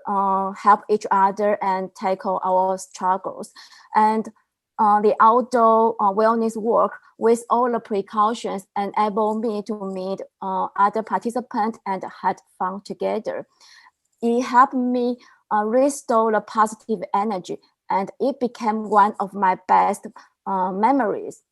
help each other and tackle our struggles. And the outdoor wellness work with all the precautions enabled me to meet other participants and had fun together. It helped me restore the positive energy, and it became one of my best memories.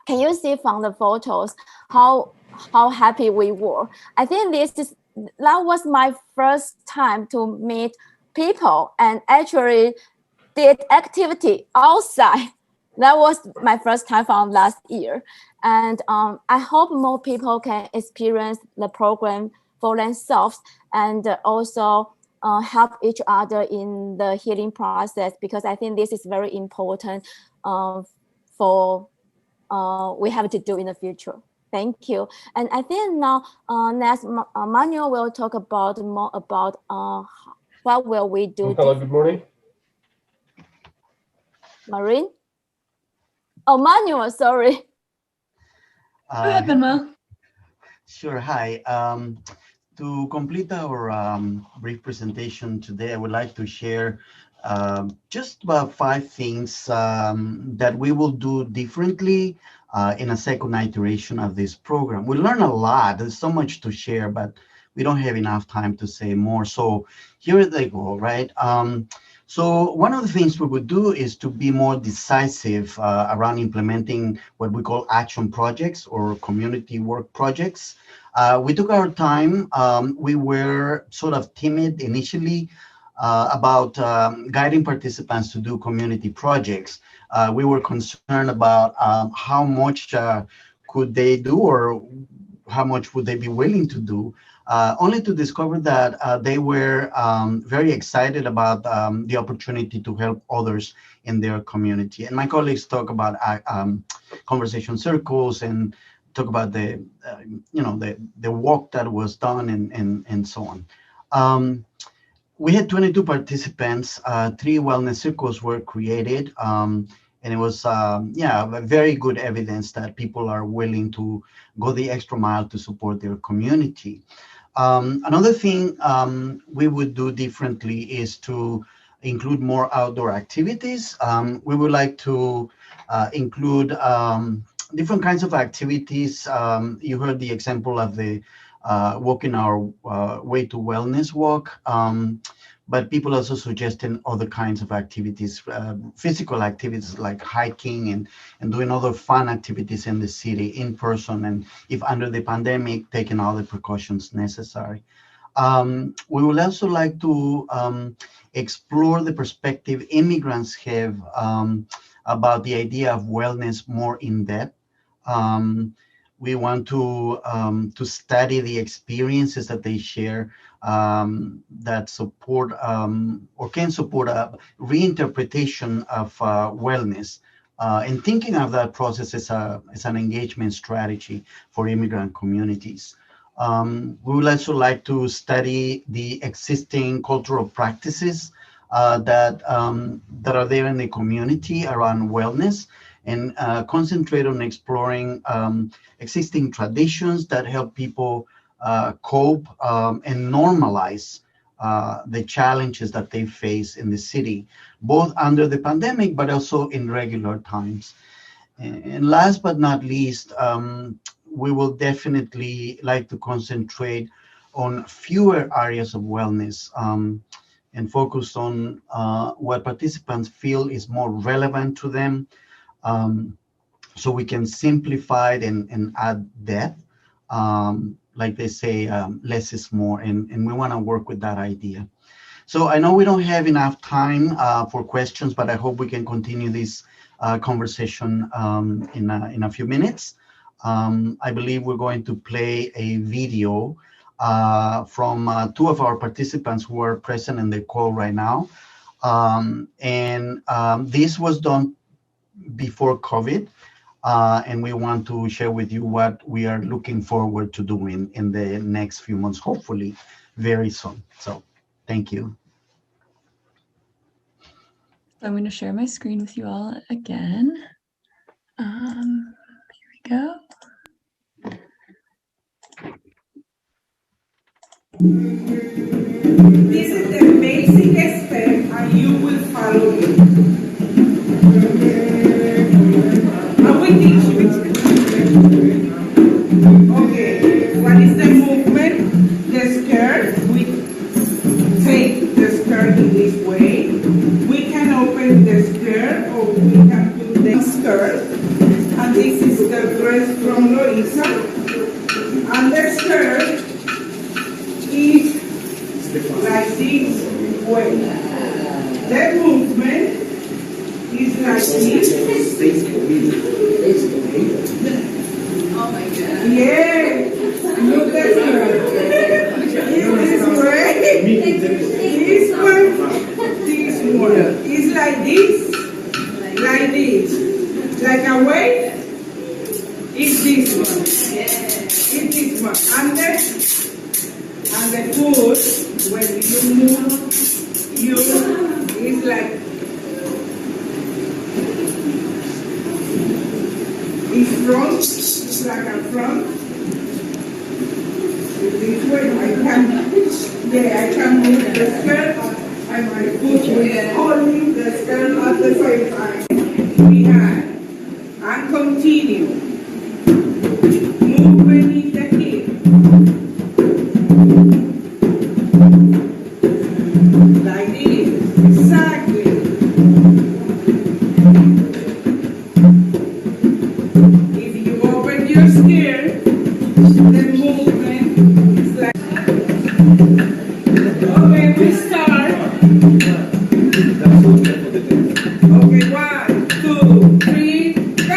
Can you see from the photos how happy we were? I think that was my first time to meet people and actually did activity outside. That was my first time from last year. And I hope more people can experience the program for themselves and also help each other in the healing process, because I think this is very important for we have to do in the future. Thank you. And I think now next Manuel will talk about more about what will we do. Hello, good morning. Maureen? Oh, Manuel, sorry. Go ahead, Manuel. Sure, hi. To complete our brief presentation today, I would like to share just about 5 things that we will do differently in a second iteration of this program. We learn a lot. There's so much to share, but we don't have enough time to say more. So here they go, right? So one of the things we would do is to be more decisive around implementing what we call action projects or community work projects. We took our time. We were sort of timid initially about guiding participants to do community projects. We were concerned about how much could they do or how much would they be willing to do, only to discover that they were very excited about the opportunity to help others in their community. And my colleagues talk about conversation circles and talk about the work that was done and so on. We had 22 participants, 3 wellness circles were created, And it was, yeah, very good evidence that people are willing to go the extra mile to support their community. Another thing we would do differently is to include more outdoor activities. We would like to include different kinds of activities. You heard the example of the walking our way to wellness walk, but people also suggesting other kinds of activities, physical activities like hiking and doing other fun activities in the city in person, and if under the pandemic, taking all the precautions necessary. We would also like to explore the perspective immigrants have about the idea of wellness more in depth. We want to study the experiences that they share that support or can support a reinterpretation of wellness, and thinking of that process as an engagement strategy for immigrant communities. We would also like to study the existing cultural practices that are there in the community around wellness, and concentrate on exploring existing traditions that help people cope and normalize the challenges that they face in the city, both under the pandemic, but also in regular times. And last but not least, we will definitely like to concentrate on fewer areas of wellness and focus on what participants feel is more relevant to them, so we can simplify it and add depth. Like they say, less is more, and we want to work with that idea. So I know we don't have enough time for questions, but I hope we can continue this conversation in a few minutes. I believe we're going to play a video from two of our participants who are present in the call right now. This was done before COVID, and we want to share with you what we are looking forward to doing in the next few months, hopefully very soon. So thank you. I'm going to share my screen with you all again. Here we go. This is the basic step, and you will follow it. I will teach you. Okay, what is the movement? The skirt, we take the skirt in this way. We can open the skirt, or we can put the skirt. And this is the dress from Loisa. And the skirt is like this way. The movement is like this. Oh my God. Yeah. Look at her. This way. This one. It's like this. Like this. Like a wave. It's this one. It's this one. And the foot, when you move, it's like, it's front, it's like a front. This way I can move the skirt and my foot is holding the skirt at the same time. Behind and continue. Move beneath the hip. Like this, exactly. If you open your skirt, the movement is like. Okay, we start. Okay, 1, 2, 3, 10.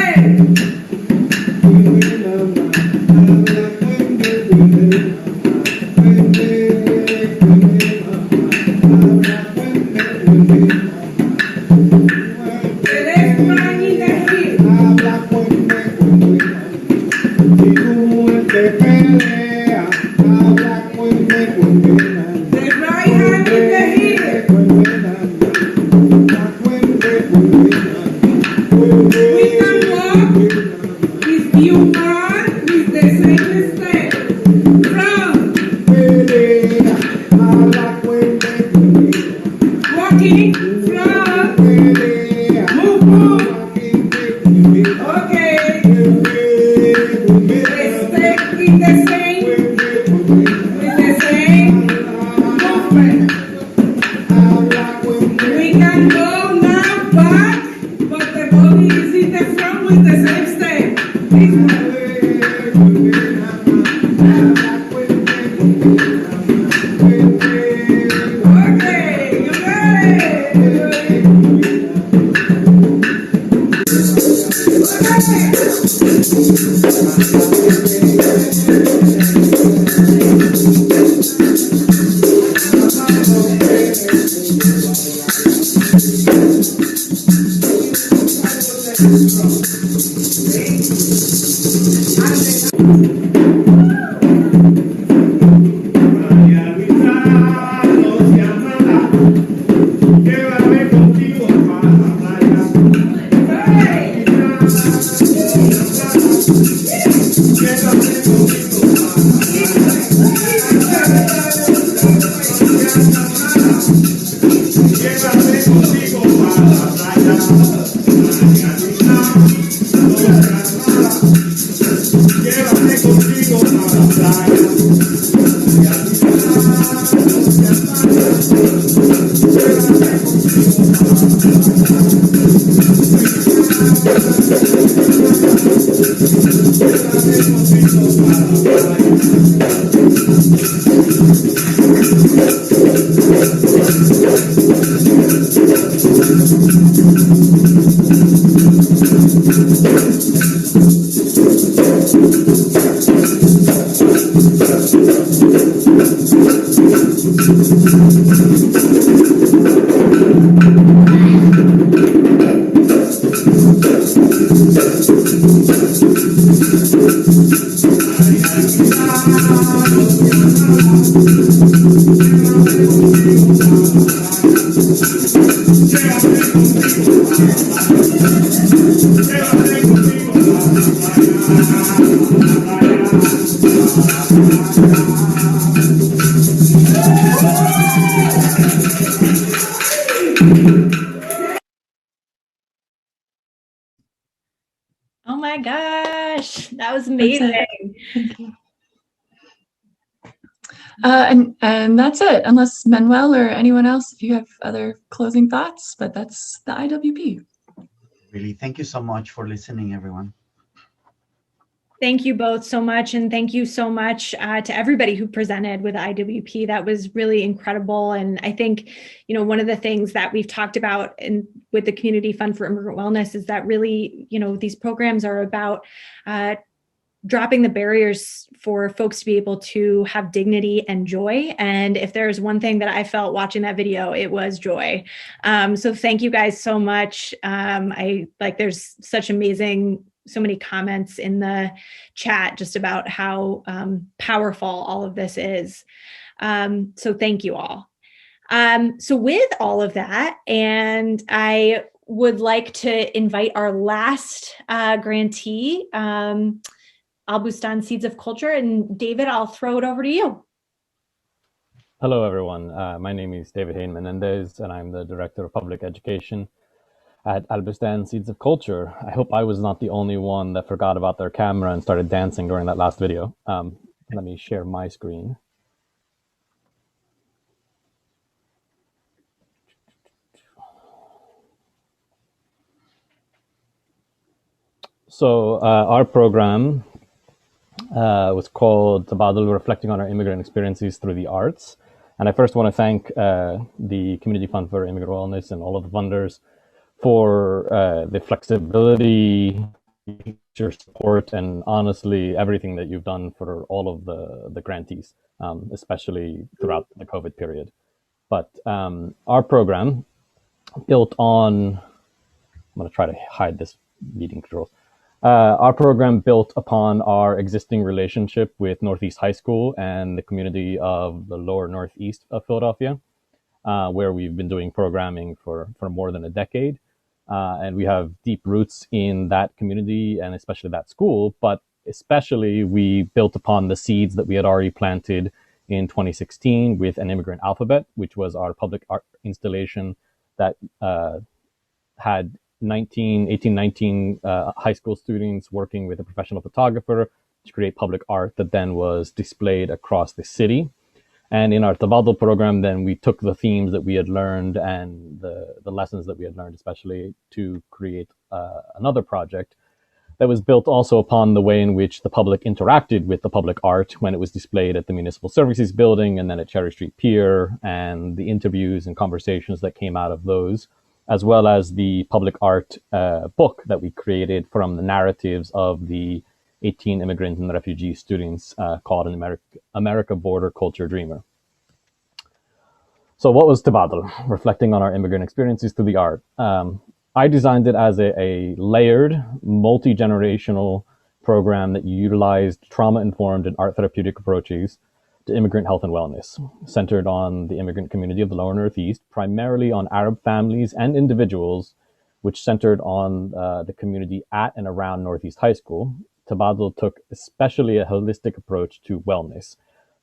Okay, you got Oh my gosh, that was That's amazing. it. Thank you. And that's it, unless Manuel or anyone else, if you have other closing thoughts, but that's the IWP. Really, thank you so much for listening, everyone. Thank you both so much. And thank you so much to everybody who presented with IWP. That was really incredible. And I think, one of the things that we've talked about with the Community Fund for Immigrant Wellness is that really, these programs are about dropping the barriers for folks to be able to have dignity and joy. And if there's one thing that I felt watching that video, it was joy. So thank you guys so much. There's so many comments in the chat just about how powerful all of this is. So thank you all. So with all of that, and I would like to invite our last grantee, Al-Bustan Seeds of Culture. And David, I'll throw it over to you. Hello, everyone. My name is David Hayden Menendez, and I'm the Director of Public Education at Al-Bustan Seeds of Culture. I hope I was not the only one that forgot about their camera and started dancing during that last video. Let me share my screen. So our program was called Tabadul, Reflecting on Our Immigrant Experiences Through the Arts. And I first want to thank the Community Fund for Immigrant Wellness and all of the funders for the flexibility, your support, and honestly, everything that you've done for all of the grantees, especially throughout the COVID period. But our program built on, I'm going to try to hide this meeting controls. Our program built upon our existing relationship with Northeast High School and the community of the lower northeast of Philadelphia, where we've been doing programming for more than a decade. And we have deep roots in that community and especially that school, but especially we built upon the seeds that we had already planted in 2016 with An Immigrant Alphabet, which was our public art installation that had 19 high school students working with a professional photographer to create public art that then was displayed across the city. And in our Tabadul program, then we took the themes that we had learned and the lessons that we had learned, especially to create another project that was built also upon the way in which the public interacted with the public art when it was displayed at the Municipal Services Building and then at Cherry Street Pier, and the interviews and conversations that came out of those, as well as the public art book that we created from the narratives of the 18 immigrant and refugee students called an America Border Culture Dreamer. So what was Tabadl? Reflecting on our immigrant experiences through the art. I designed it as a layered, multi-generational program that utilized trauma-informed and art therapeutic approaches to immigrant health and wellness, centered on the immigrant community of the Lower Northeast, primarily on Arab families and individuals, which centered on the community at and around Northeast High School. Tabadl took especially a holistic approach to wellness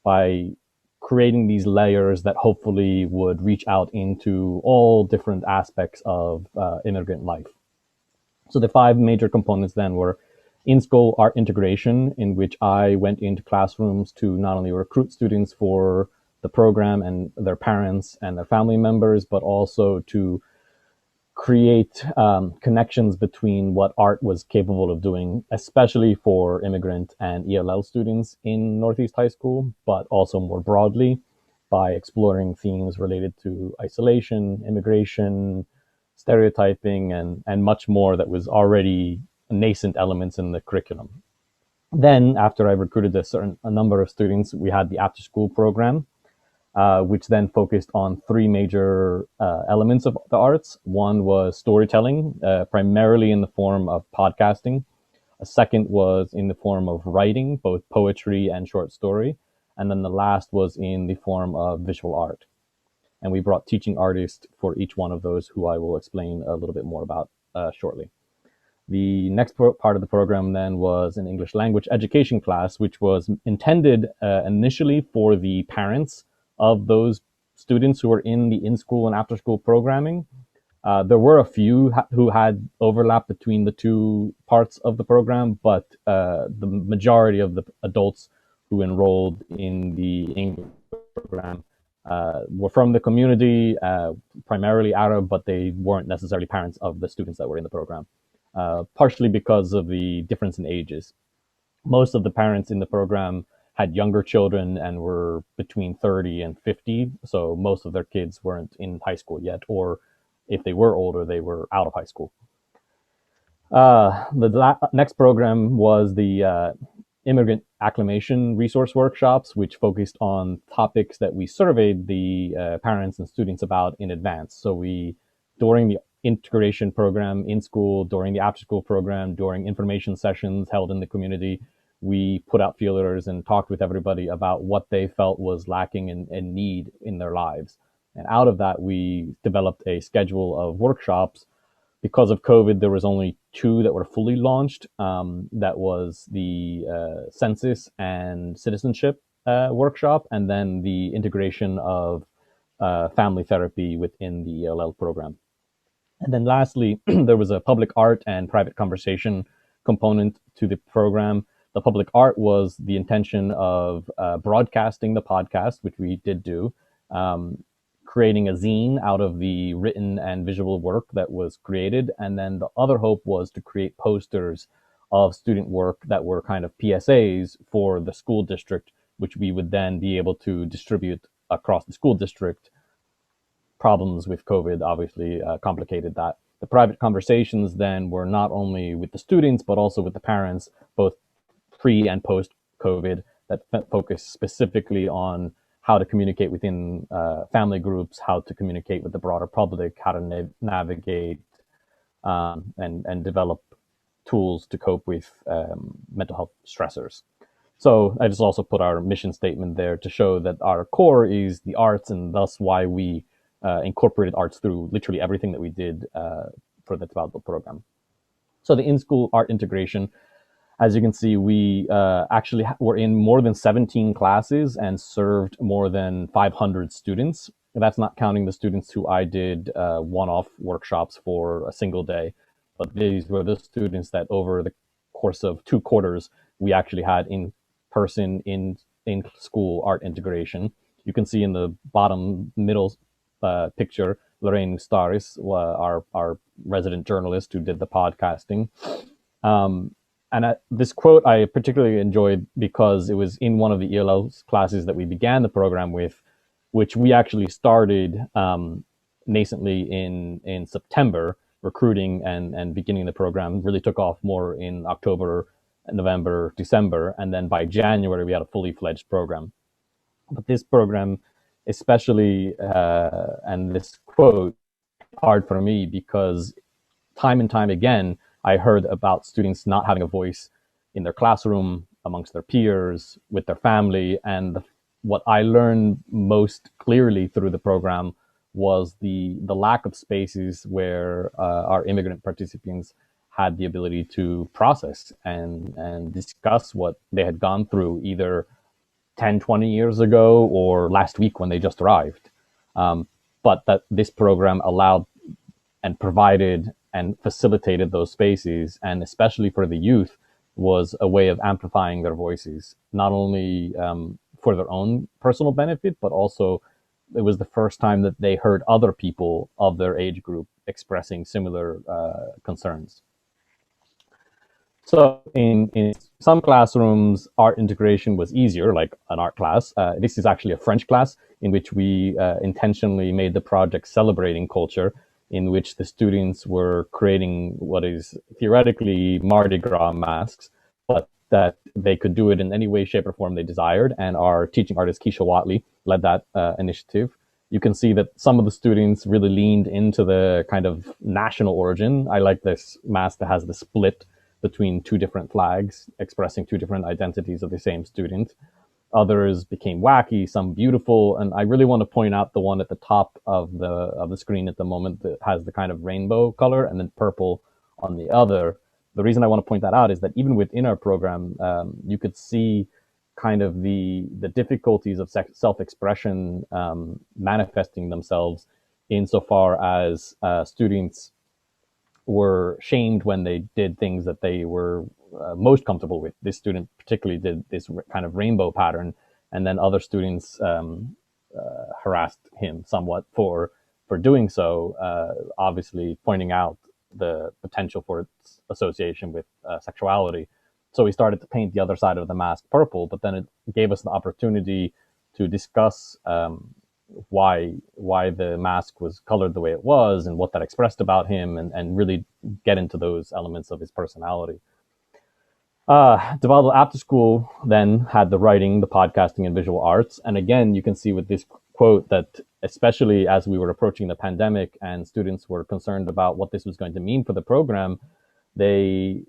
by creating these layers that hopefully would reach out into all different aspects of immigrant life. So the 5 major components then were in-school art integration, in which I went into classrooms to not only recruit students for the program and their parents and their family members, but also to create connections between what art was capable of doing, especially for immigrant and ELL students in Northeast High School, but also more broadly by exploring themes related to isolation, immigration, stereotyping, and much more that was already nascent elements in the curriculum. Then, after I recruited a number of students, we had the after-school program, which then focused on 3 major elements of the arts. One was storytelling, primarily in the form of podcasting. A second was in the form of writing, both poetry and short story. And then the last was in the form of visual art. And we brought teaching artists for each one of those, who I will explain a little bit more about shortly. The next part of the program then was an English language education class, which was intended initially for the parents of those students who were in the in-school and after-school programming. There were a few who had overlap between the 2 parts of the program, but the majority of the adults who enrolled in the English program were from the community, primarily Arab, but they weren't necessarily parents of the students that were in the program, partially because of the difference in ages. Most of the parents in the program had younger children and were between 30 and 50. So most of their kids weren't in high school yet, or if they were older, they were out of high school. The next program was the Immigrant Acclimation resource workshops, which focused on topics that we surveyed the parents and students about in advance. So during the integration program in school, during the after school program, during information sessions held in the community, we put out feelers and talked with everybody about what they felt was lacking and need in their lives. And out of that, we developed a schedule of workshops. Because of COVID, there was only 2 that were fully launched. That was the census and citizenship workshop, and then the integration of family therapy within the ELL program. And then lastly, there was a public art and private conversation component to the program. The public art was the intention of broadcasting the podcast, which we did do, creating a zine out of the written and visual work that was created. And then the other hope was to create posters of student work that were kind of PSAs for the school district, which we would then be able to distribute across the school district. Problems with COVID obviously complicated that. The private conversations then were not only with the students, but also with the parents, both pre and post COVID, that focused specifically on how to communicate within family groups, how to communicate with the broader public, how to navigate and develop tools to cope with mental health stressors. So I just also put our mission statement there to show that our core is the arts, and thus why we incorporated arts through literally everything that we did for the Tabadl program. So the in-school art integration, as you can see, we actually were in more than 17 classes and served more than 500 students. That's not counting the students who I did one-off workshops for a single day. But these were the students that over the course of 2 quarters, we actually had in person in school art integration. You can see in the bottom middle picture, Lorraine Mustaris, our resident journalist who did the podcasting. This quote I particularly enjoyed because it was in one of the ELL classes that we began the program with, which we actually started nascently in September. Recruiting and beginning the program really took off more in October, November, December, and then by January we had a fully fledged program. But this program, especially, and this quote, hard for me because time and time again, I heard about students not having a voice in their classroom, amongst their peers, with their family. And what I learned most clearly through the program was the lack of spaces where our immigrant participants had the ability to process and discuss what they had gone through either 10, 20 years ago or last week when they just arrived. But that this program allowed and provided and facilitated those spaces, and especially for the youth, was a way of amplifying their voices, not only for their own personal benefit, but also it was the first time that they heard other people of their age group expressing similar concerns. So in some classrooms, art integration was easier, like an art class. This is actually a French class in which we intentionally made the project celebrating culture, in which the students were creating what is theoretically Mardi Gras masks, but that they could do it in any way, shape, or form they desired. And our teaching artist, Keisha Watley, led that initiative. You can see that some of the students really leaned into the kind of national origin. I like this mask that has the split between two different flags, expressing two different identities of the same student. Others became wacky, some beautiful, and I really want to point out the one at the top of the screen at the moment that has the kind of rainbow color and then purple on the other. The reason I want to point that out is that even within our program, you could see kind of the difficulties of self-expression manifesting themselves insofar as students were shamed when they did things that they were most comfortable with. This student particularly did this kind of rainbow pattern, and then other students harassed him somewhat for doing so, obviously pointing out the potential for its association with sexuality. So we started to paint the other side of the mask purple, but then it gave us the opportunity to discuss why the mask was colored the way it was and what that expressed about him, and really get into those elements of his personality. Developed After School then had the writing, the podcasting, and visual arts. And again, you can see with this quote that especially as we were approaching the pandemic and students were concerned about what this was going to mean for the program, they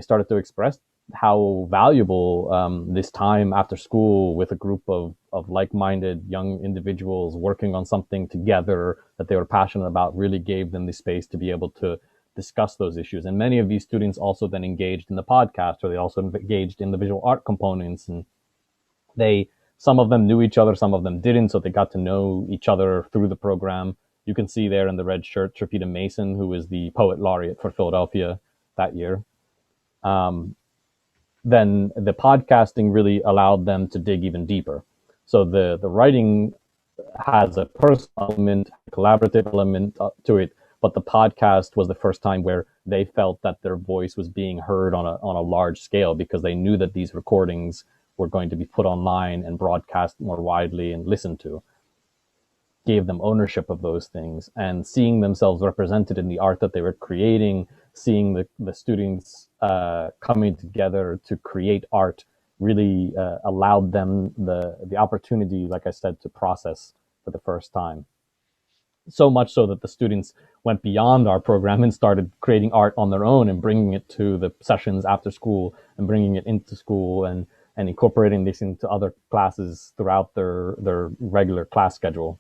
started to express how valuable this time after school with a group of like-minded young individuals working on something together that they were passionate about really gave them the space to be able to discuss those issues. And many of these students also then engaged in the podcast, or they also engaged in the visual art components. And some of them knew each other, some of them didn't, so they got to know each other through the program. You can see there in the red shirt, Trapita Mason, who was the poet laureate for Philadelphia that year. Then the podcasting really allowed them to dig even deeper. So the writing has a personal element, collaborative element to it, but the podcast was the first time where they felt that their voice was being heard on a large scale, because they knew that these recordings were going to be put online and broadcast more widely and listened to. Gave them ownership of those things, and seeing themselves represented in the art that they were creating, seeing the students coming together to create art really allowed them the opportunity, like I said, to process for the first time. So much so that the students went beyond our program and started creating art on their own and bringing it to the sessions after school and bringing it into school and incorporating this into other classes throughout their regular class schedule.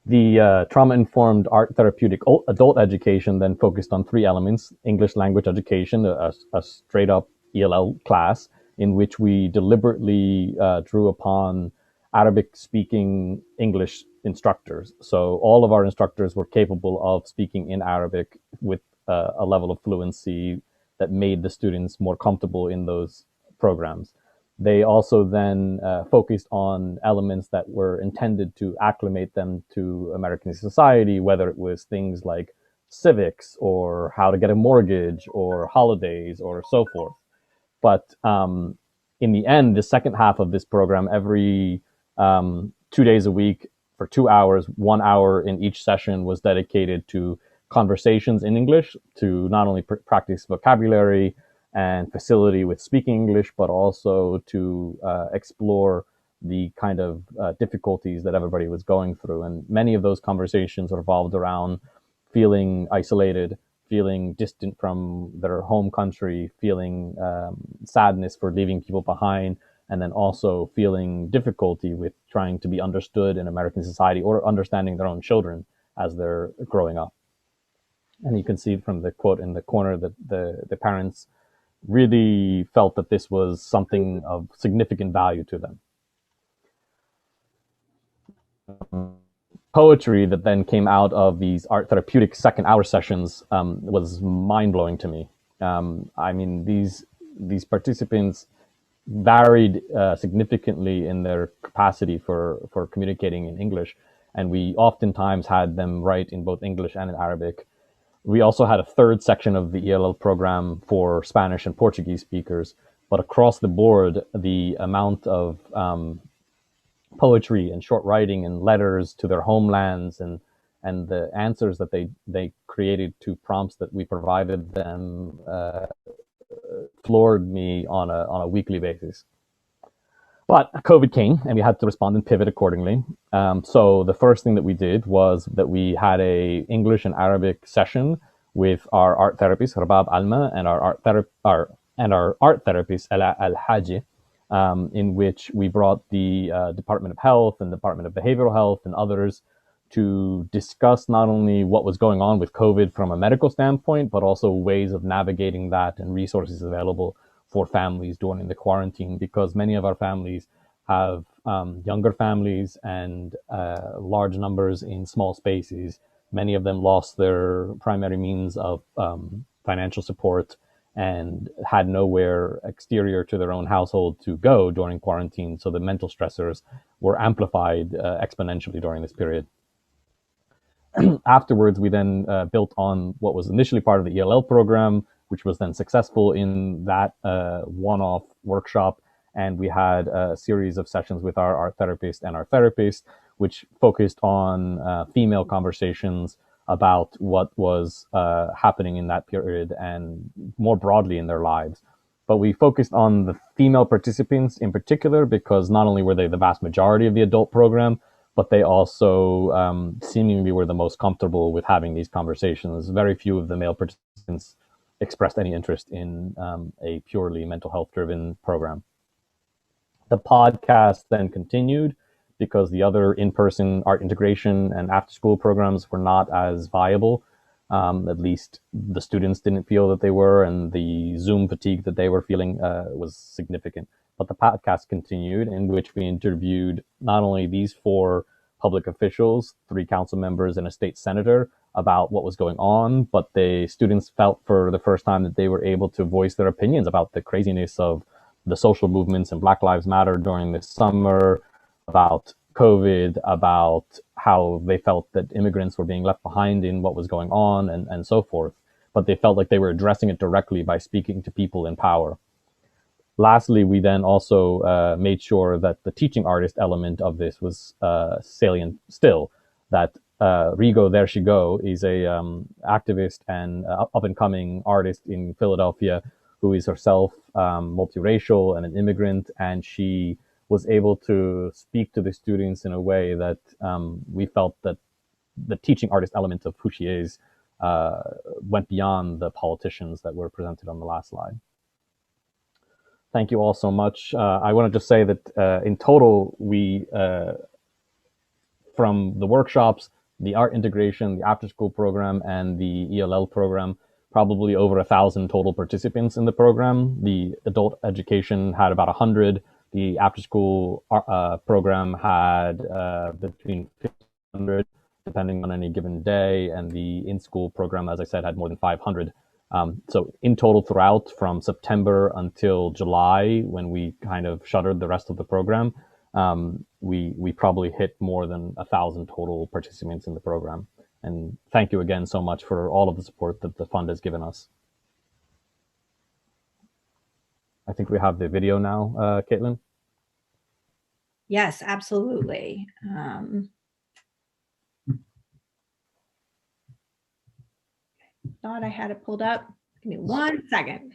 The trauma-informed art therapeutic adult education then focused on three elements: English language education, a straight-up ELL class in which we deliberately drew upon Arabic-speaking English instructors. So all of our instructors were capable of speaking in Arabic with a level of fluency that made the students more comfortable in those programs. They also then focused on elements that were intended to acclimate them to American society, whether it was things like civics or how to get a mortgage or holidays or so forth. But in the end, the second half of this program, every 2 days a week for 2 hours, 1 hour in each session was dedicated to conversations in English, to not only practice vocabulary and facility with speaking English, but also to explore the kind of difficulties that everybody was going through. And many of those conversations revolved around feeling isolated, feeling distant from their home country, feeling sadness for leaving people behind, and then also feeling difficulty with trying to be understood in American society or understanding their own children as they're growing up. And you can see from the quote in the corner that the parents really felt that this was something of significant value to them. Poetry that then came out of these art therapeutic second hour sessions was mind-blowing to me. I mean, these participants varied significantly in their capacity for communicating in English, and we oftentimes had them write in both English and in Arabic. We also had a third section of the ELL program for Spanish and Portuguese speakers, but across the board, the amount of poetry and short writing and letters to their homelands and the answers that they created to prompts that we provided them floored me on a weekly basis. But COVID came and we had to respond and pivot accordingly. So the first thing that we did was that we had a English and Arabic session with our art therapist Rabab Alma and our art therapist Ala Al Haji, in which we brought the Department of Health and Department of Behavioral Health and others to discuss not only what was going on with COVID from a medical standpoint, but also ways of navigating that and resources available for families during the quarantine, because many of our families have younger families and large numbers in small spaces. Many of them lost their primary means of financial support and had nowhere exterior to their own household to go during quarantine. So the mental stressors were amplified exponentially during this period. Afterwards, we then built on what was initially part of the ELL program, which was then successful in that one-off workshop. And we had a series of sessions with our art therapist and our therapist, which focused on female conversations about what was happening in that period and more broadly in their lives. But we focused on the female participants in particular, because not only were they the vast majority of the adult program, but they also seemingly were the most comfortable with having these conversations. Very few of the male participants expressed any interest in a purely mental health driven program. The podcast then continued because the other in-person art integration and after-school programs were not as viable. At least the students didn't feel that they were, and the Zoom fatigue that they were feeling was significant. But the podcast continued, in which we interviewed not only these 4 public officials, 3 council members and a state senator, about what was going on, but the students felt for the first time that they were able to voice their opinions about the craziness of the social movements and Black Lives Matter during this summer, about COVID, about how they felt that immigrants were being left behind in what was going on and so forth. But they felt like they were addressing it directly by speaking to people in power. Lastly, we then also made sure that the teaching artist element of this was salient still, that Rigo There She Go is a activist and up-and-coming artist in Philadelphia who is herself multiracial and an immigrant, and she was able to speak to the students in a way that we felt that the teaching artist element of who she is went beyond the politicians that were presented on the last slide. Thank you all so much. I want to just say that in total, we, from the workshops, the art integration, the after-school program, and the ELL program, probably over 1,000 total participants in the program. The adult education had about 100. The after-school program had between 100, depending on any given day, and the in-school program, as I said, had more than 500. So in total throughout, from September until July, when we kind of shuttered the rest of the program, we probably hit more than 1,000 total participants in the program. And thank you again so much for all of the support that the fund has given us. I think we have the video now, Caitlin. Yes, absolutely. Thought I had it pulled up. Give me 1 second.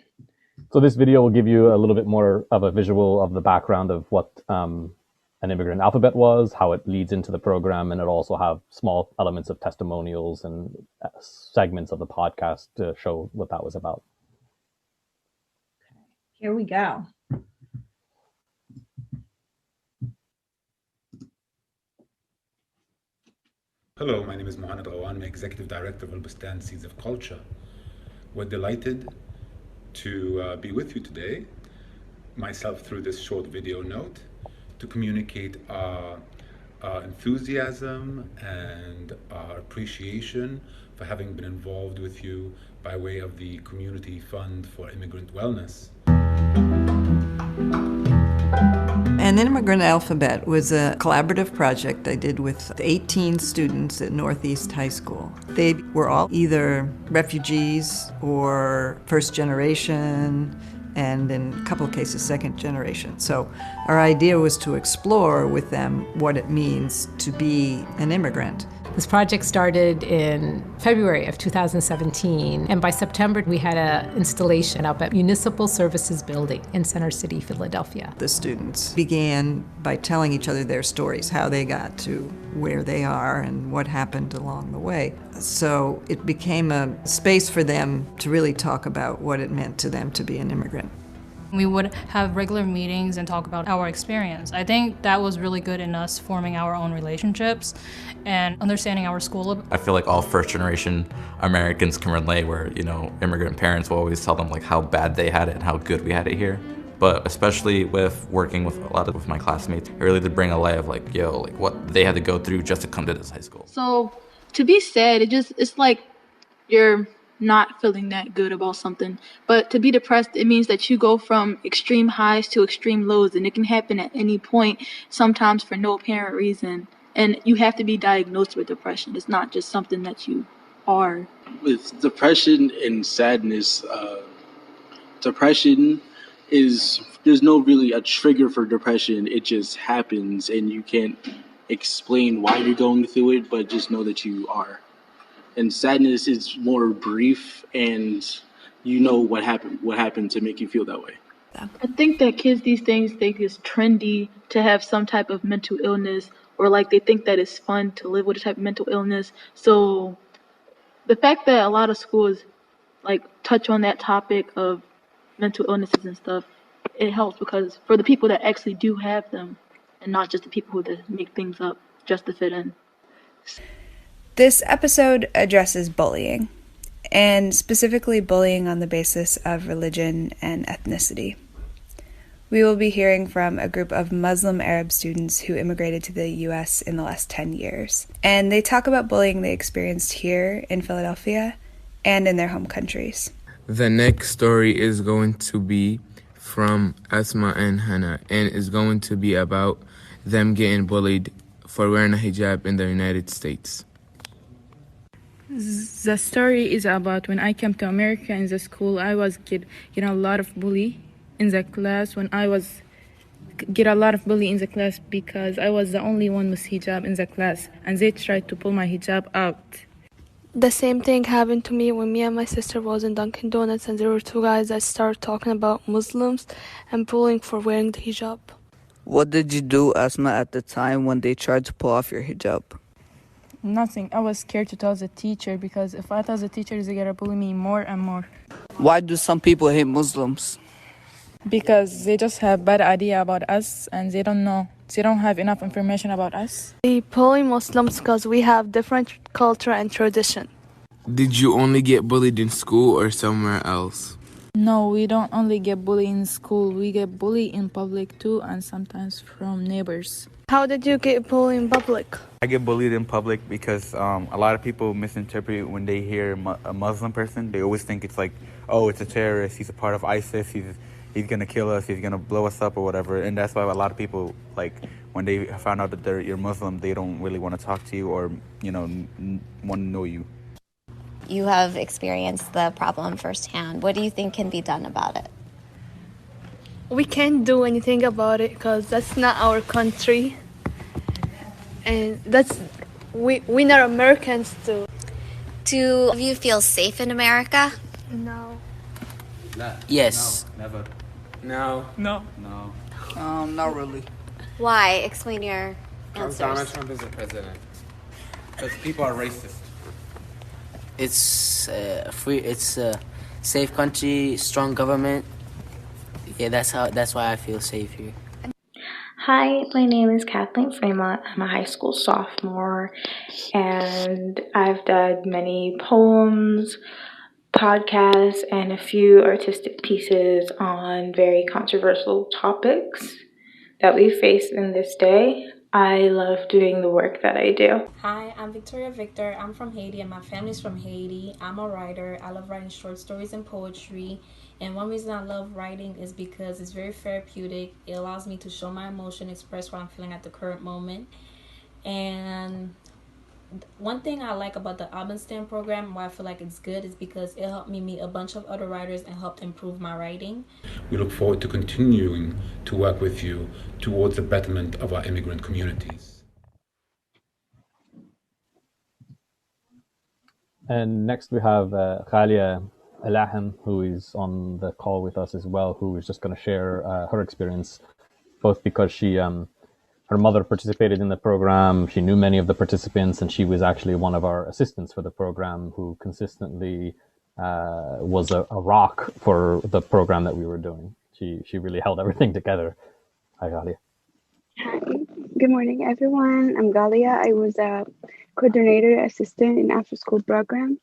So this video will give you a little bit more of a visual of the background of what an immigrant alphabet was, how it leads into the program, and it also have small elements of testimonials and segments of the podcast to show what that was about. Here we go. Hello, my name is Mohamed Rawan. I'm Executive Director of Al-Bustan Seeds of Culture. We're delighted to be with you today, myself through this short video note, to communicate our enthusiasm and our appreciation for having been involved with you by way of the Community Fund for Immigrant Wellness. An Immigrant Alphabet was a collaborative project I did with 18 students at Northeast High School. They were all either refugees or first generation, and in a couple of cases, second generation. So our idea was to explore with them what it means to be an immigrant. This project started in February of 2017, and by September we had an installation up at Municipal Services Building in Center City, Philadelphia. The students began by telling each other their stories, how they got to where they are and what happened along the way. So it became a space for them to really talk about what it meant to them to be an immigrant. We would have regular meetings and talk about our experience. I think that was really good in us forming our own relationships and understanding our school. I feel like all first-generation Americans can relate where, you know, immigrant parents will always tell them like how bad they had it and how good we had it here. But especially with working with with my classmates, it really did bring a light of like, yo, like what they had to go through just to come to this high school. So to be sad, it's like you're not feeling that good about something. But to be depressed, it means that you go from extreme highs to extreme lows, and it can happen at any point, sometimes for no apparent reason. And you have to be diagnosed with depression. It's not just something that you are. With depression and sadness, depression there's no really a trigger for depression. It just happens, and you can't explain why you're going through it, but just know that you are. And sadness is more brief, and you know what happened to make you feel that way. I think that kids these days think it's trendy to have some type of mental illness, or like they think that it's fun to live with a type of mental illness. So the fact that a lot of schools like touch on that topic of mental illnesses and stuff, it helps because for the people that actually do have them, and not just the people who just make things up just to fit in. This episode addresses bullying, and specifically bullying on the basis of religion and ethnicity. We will be hearing from a group of Muslim Arab students who immigrated to the US in the last 10 years, and they talk about bullying they experienced here in Philadelphia and in their home countries. The next story is going to be from Asma and Hannah, and is going to be about them getting bullied for wearing a hijab in the United States. The story is about when I came to America in the school. I was getting a lot of bully in the class. Get a lot of bully in the class because I was the only one with hijab in the class, and they tried to pull my hijab out. The same thing happened to me when me and my sister was in Dunkin' Donuts, and there were two guys that started talking about Muslims and bullying for wearing the hijab. What did you do, Asma, at the time when they tried to pull off your hijab? Nothing. I was scared to tell the teacher because if I tell the teacher, they're gonna bully me more and more. Why do some people hate Muslims? Because they just have bad idea about us and they don't know. They don't have enough information about us. They bully Muslims because we have different culture and tradition. Did you only get bullied in school or somewhere else? No, we don't only get bullied in school. We get bullied in public too, and sometimes from neighbors. How did you get bullied in public? I get bullied in public because a lot of people misinterpret when they hear a Muslim person. They always think it's like, oh, it's a terrorist. He's a part of ISIS. He's gonna kill us. He's gonna blow us up or whatever. And that's why a lot of people like when they found out that you're Muslim, they don't really want to talk to you or, want to know you. You have experienced the problem firsthand. What do you think can be done about it? We can't do anything about it because that's not our country, and we're not Americans too. Do you feel safe in America? No. Yes. No, never. No. No. Not really. Why? Explain your Because answers. Donald Trump is the president. Because people are racist. It's free. It's a safe country, strong government. Yeah, that's why I feel safe here. Hi, my name is Kathleen Fremont. I'm a high school sophomore, and I've done many poems, podcasts, and a few artistic pieces on very controversial topics that we face in this day. I love doing the work that I do. Hi, I'm Victoria Victor. I'm from Haiti and my family's from Haiti. I'm a writer. I love writing short stories and poetry. And one reason I love writing is because it's very therapeutic. It allows me to show my emotion, express what I'm feeling at the current moment. And one thing I like about the Auburn STEM program, why I feel like it's good, is because it helped me meet a bunch of other writers and helped improve my writing. We look forward to continuing to work with you towards the betterment of our immigrant communities. And next we have Ghalia Alahem, who is on the call with us as well, who is just going to share her experience, both because she, her mother participated in the program, she knew many of the participants, and she was actually one of our assistants for the program who consistently was a rock for the program that we were doing. She really held everything together. Hi, Ghalia. Hi, good morning, everyone. I'm Galia. I was a coordinator assistant in after-school program.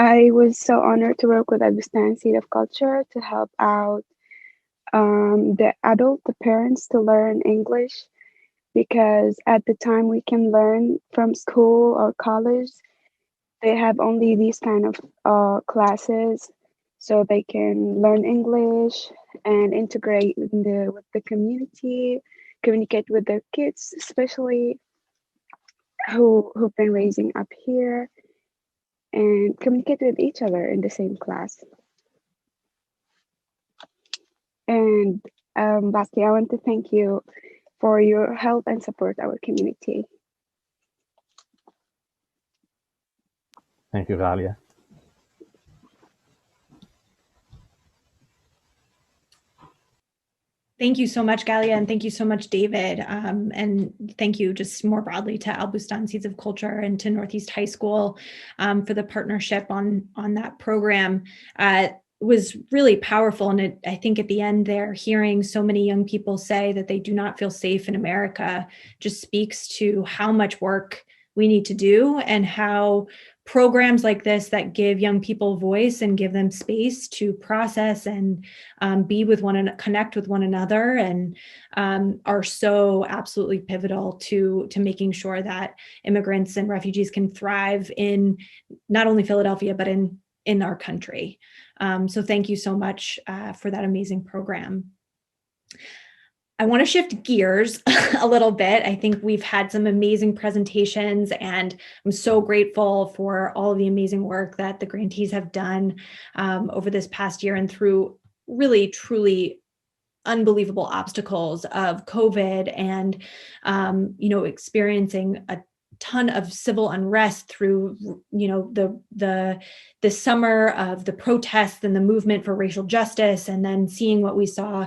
I was so honored to work with Abustan Seed of Culture to help out the parents to learn English, because at the time we can learn from school or college, they have only these kind of classes, so they can learn English and integrate with the community, communicate with their kids, especially who've been raising up here, and communicate with each other in the same class. And lastly, I want to thank you for your help and support our community. Thank you, Ghalia. Thank you so much, Galia, and thank you so much, David. And thank you just more broadly to Albustan Seeds of Culture and to Northeast High School for the partnership on that program. It was really powerful. And I think at the end there, hearing so many young people say that they do not feel safe in America just speaks to how much work we need to do and how programs like this that give young people voice and give them space to process and be with one and connect with one another, and are so absolutely pivotal to making sure that immigrants and refugees can thrive in not only Philadelphia, but in our country. So thank you so much for that amazing program. I want to shift gears a little bit. I think we've had some amazing presentations, and I'm so grateful for all of the amazing work that the grantees have done over this past year and through really, truly unbelievable obstacles of COVID and, experiencing a ton of civil unrest through, the summer of the protests and the movement for racial justice, and then seeing what we saw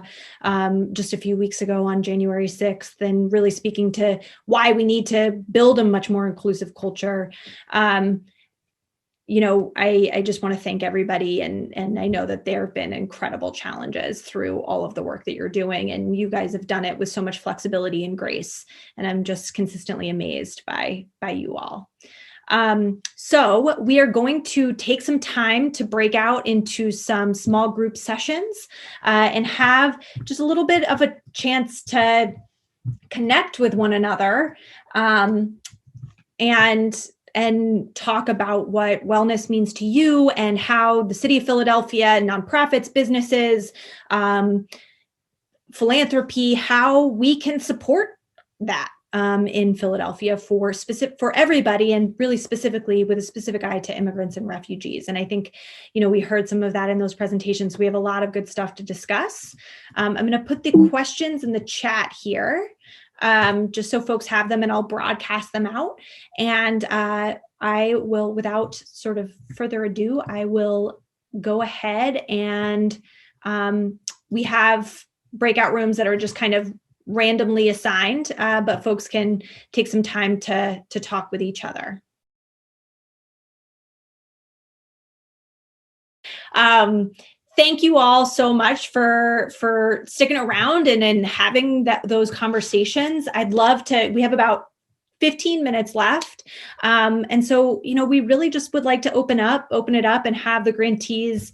just a few weeks ago on January 6th, and really speaking to why we need to build a much more inclusive culture. I just want to thank everybody, and I know that there have been incredible challenges through all of the work that you're doing, and you guys have done it with so much flexibility and grace, and I'm just consistently amazed by you all. So we are going to take some time to break out into some small group sessions and have just a little bit of a chance to connect with one another and talk about what wellness means to you and how the city of Philadelphia, nonprofits, businesses, philanthropy, how we can support that in Philadelphia for everybody, and really specifically with a specific eye to immigrants and refugees. And I think, we heard some of that in those presentations. We have a lot of good stuff to discuss. I'm going to put the questions in the chat here, just so folks have them, and I'll broadcast them out. And I will, without sort of further ado, I will go ahead and we have breakout rooms that are just kind of randomly assigned, but folks can take some time to talk with each other. Thank you all so much for sticking around and having those conversations. I'd love to, we have about 15 minutes left. And so, we really just would like to open it up and have the grantees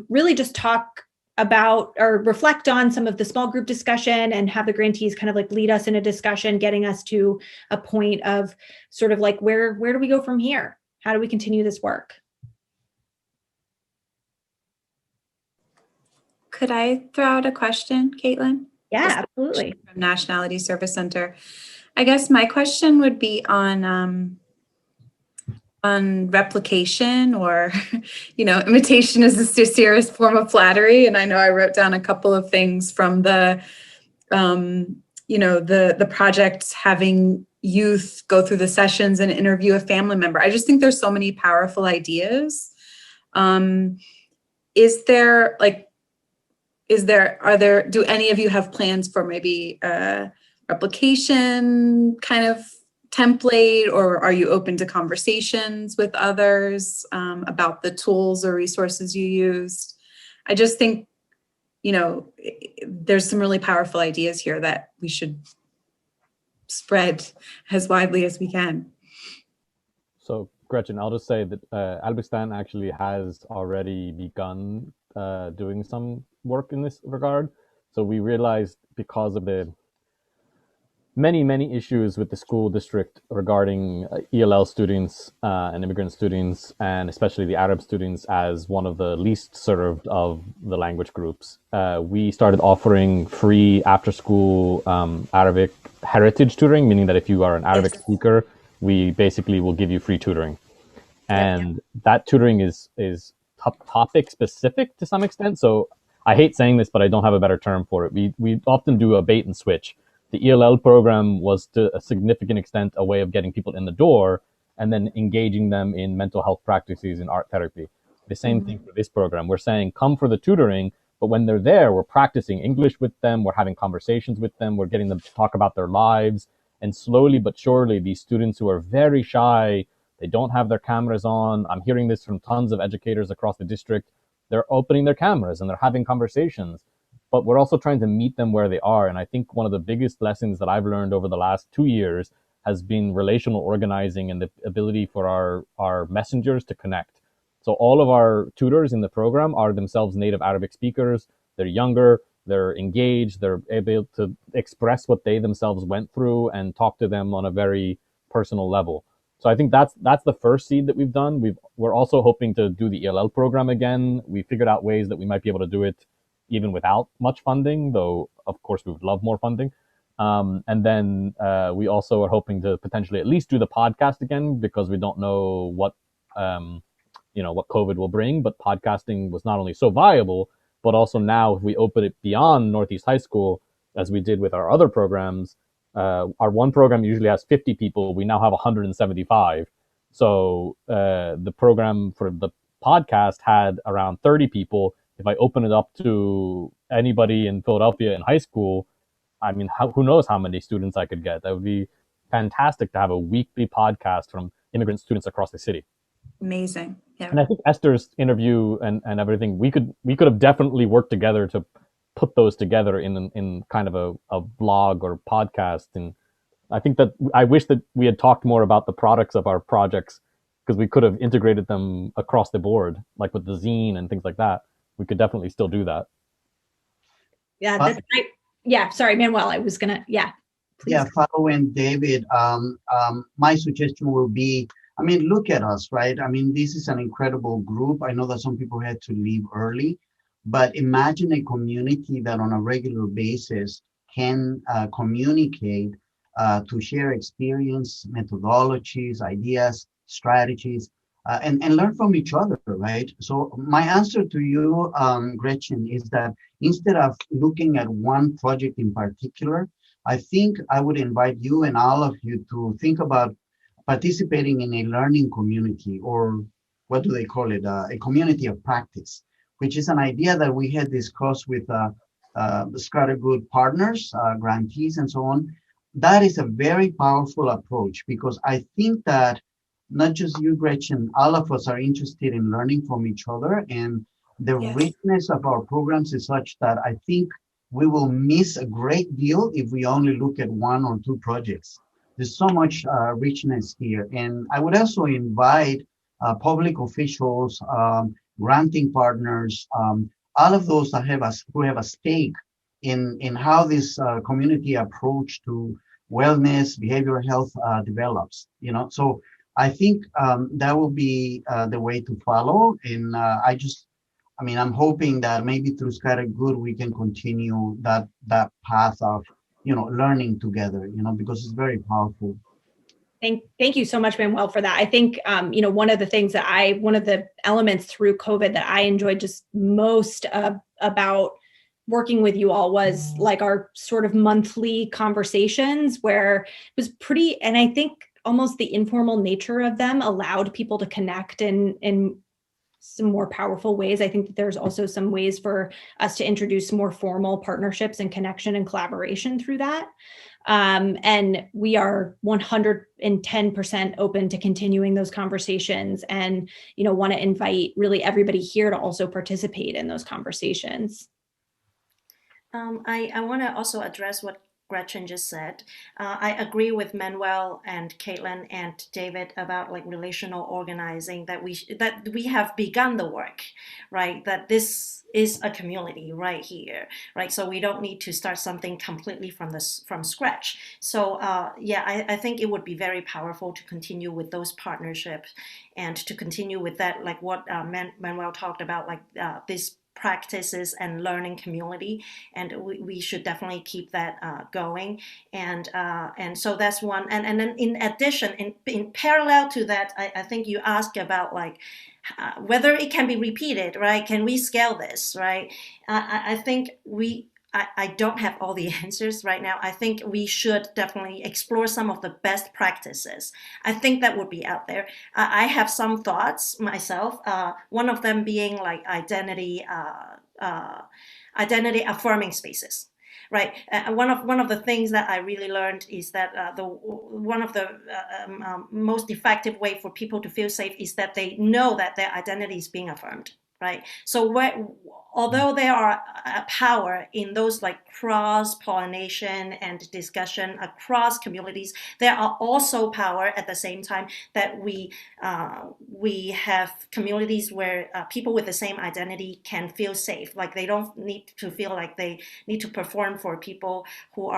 really just talk about or reflect on some of the small group discussion, and have the grantees kind of like lead us in a discussion, getting us to a point of sort of like, where do we go from here? How do we continue this work? Could I throw out a question, Caitlin? Yeah, absolutely. From Nationality Service Center. I guess my question would be on replication, or, imitation is the sincerest form of flattery. And I know I wrote down a couple of things from the project, having youth go through the sessions and interview a family member. I just think there's so many powerful ideas. Do any of you have plans for maybe a replication kind of template, or are you open to conversations with others about the tools or resources you used? I just think, there's some really powerful ideas here that we should spread as widely as we can. So Gretchen, I'll just say that Albistan actually has already begun doing some work in this regard. So we realized, because of the many issues with the school district regarding ELL students and immigrant students, and especially the Arab students, as one of the least served of the language groups, we started offering free after-school Arabic heritage tutoring, meaning that if you are an Arabic speaker, we basically will give you free tutoring. And that tutoring is topic specific to some extent. So I hate saying this, but I don't have a better term for it. We often do a bait and switch. The ELL program was, to a significant extent, a way of getting people in the door and then engaging them in mental health practices and art therapy. The same thing for this program. We're saying, come for the tutoring, but when they're there, we're practicing English with them, we're having conversations with them, we're getting them to talk about their lives. And slowly but surely, these students who are very shy, they don't have their cameras on. I'm hearing this from tons of educators across the district. They're opening their cameras and they're having conversations. But we're also trying to meet them where they are. And I think one of the biggest lessons that I've learned over the last 2 years has been relational organizing and the ability for our messengers to connect. So all of our tutors in the program are themselves native Arabic speakers. They're younger, they're engaged, they're able to express what they themselves went through and talk to them on a very personal level. So I think that's the first seed that we've done. We're also hoping to do the ELL program again. We figured out ways that we might be able to do it even without much funding, though of course we would love more funding. And then we also are hoping to potentially at least do the podcast again, because we don't know what COVID will bring. But podcasting was not only so viable, but also now if we open it beyond Northeast High School, as we did with our other programs, our one program usually has 50 people. We now have 175. So the program for the podcast had around 30 people. If I open it up to anybody in Philadelphia in high school, I mean, who knows how many students I could get. That would be fantastic to have a weekly podcast from immigrant students across the city. Amazing. Yeah. And I think Esther's interview and everything, we could have definitely worked together to put those together in kind of a blog or podcast. And I think that I wish that we had talked more about the products of our projects, because we could have integrated them across the board, like with the zine and things like that. We could definitely still do that. Yeah, that's great. Yeah, sorry, Manuel, I was gonna, please. Yeah, following David, my suggestion will be, look at us, right? This is an incredible group. I know that some people had to leave early, but imagine a community that on a regular basis can communicate to share experience, methodologies, ideas, strategies, and learn from each other, right? So my answer to you, Gretchen, is that instead of looking at one project in particular, I think I would invite you and all of you to think about participating in a learning community, or what do they call it? A community of practice, which is an idea that we had discussed with Scattered Good partners, grantees, and so on. That is a very powerful approach because I think that not just you, Gretchen, all of us are interested in learning from each other. And the richness of our programs is such that I think we will miss a great deal if we only look at one or two projects. There's so much richness here. And I would also invite public officials, granting partners, all of those that who have a stake in how this community approach to wellness, behavioral health develops. So I think that will be the way to follow. And I'm hoping that maybe through Scattered Good we can continue that path of learning together. Because it's very powerful. Thank you so much, Manuel, for that. I think, one of the elements through COVID that I enjoyed just most about working with you all was like our sort of monthly conversations where it was pretty, and I think almost the informal nature of them allowed people to connect in some more powerful ways. I think that there's also some ways for us to introduce more formal partnerships and connection and collaboration through that. And we are 110% open to continuing those conversations and, want to invite really everybody here to also participate in those conversations. I want to also address what Gretchen just said. I agree with Manuel and Caitlin and David about like relational organizing, that we have begun the work, right? That this is a community right here, right? So we don't need to start something completely from scratch. So I think it would be very powerful to continue with those partnerships and to continue with that, like what Manuel talked about, like this practices and learning community, and we should definitely keep that going. And so that's one. And then in addition, in parallel to that, I think you asked about like whether it can be repeated, right? Can we scale this, right? I think I don't have all the answers right now. I think we should definitely explore some of the best practices. I think that would be out there. I have some thoughts myself. One of them being like identity affirming spaces. Right. One of the things that I really learned is that one of the most effective way for people to feel safe is that they know that their identity is being affirmed. Right. So although there are power in those like cross-pollination and discussion across communities, there are also power at the same time that we have communities where people with the same identity can feel safe. Like they don't need to feel like they need to perform for people who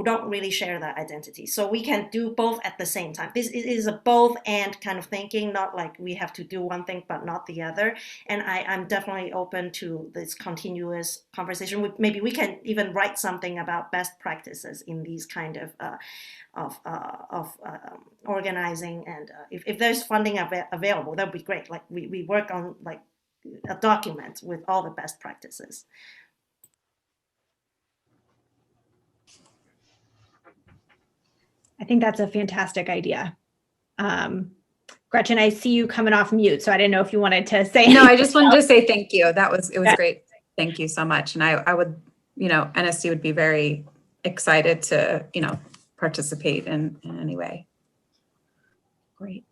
don't really share that identity. So we can do both at the same time. This is a both and kind of thinking, not like we have to do one thing but not the other. And I'm definitely open to this continuous conversation. Maybe we can even write something about best practices in these kind of organizing. And if there's funding available, that would be great. Like we work on like a document with all the best practices. I think that's a fantastic idea. Gretchen, I see you coming off mute, so I didn't know if you wanted to say No, I just wanted to say thank you. It was great. Thank you so much. And I would, NSD would be very excited to, participate in any way. Great.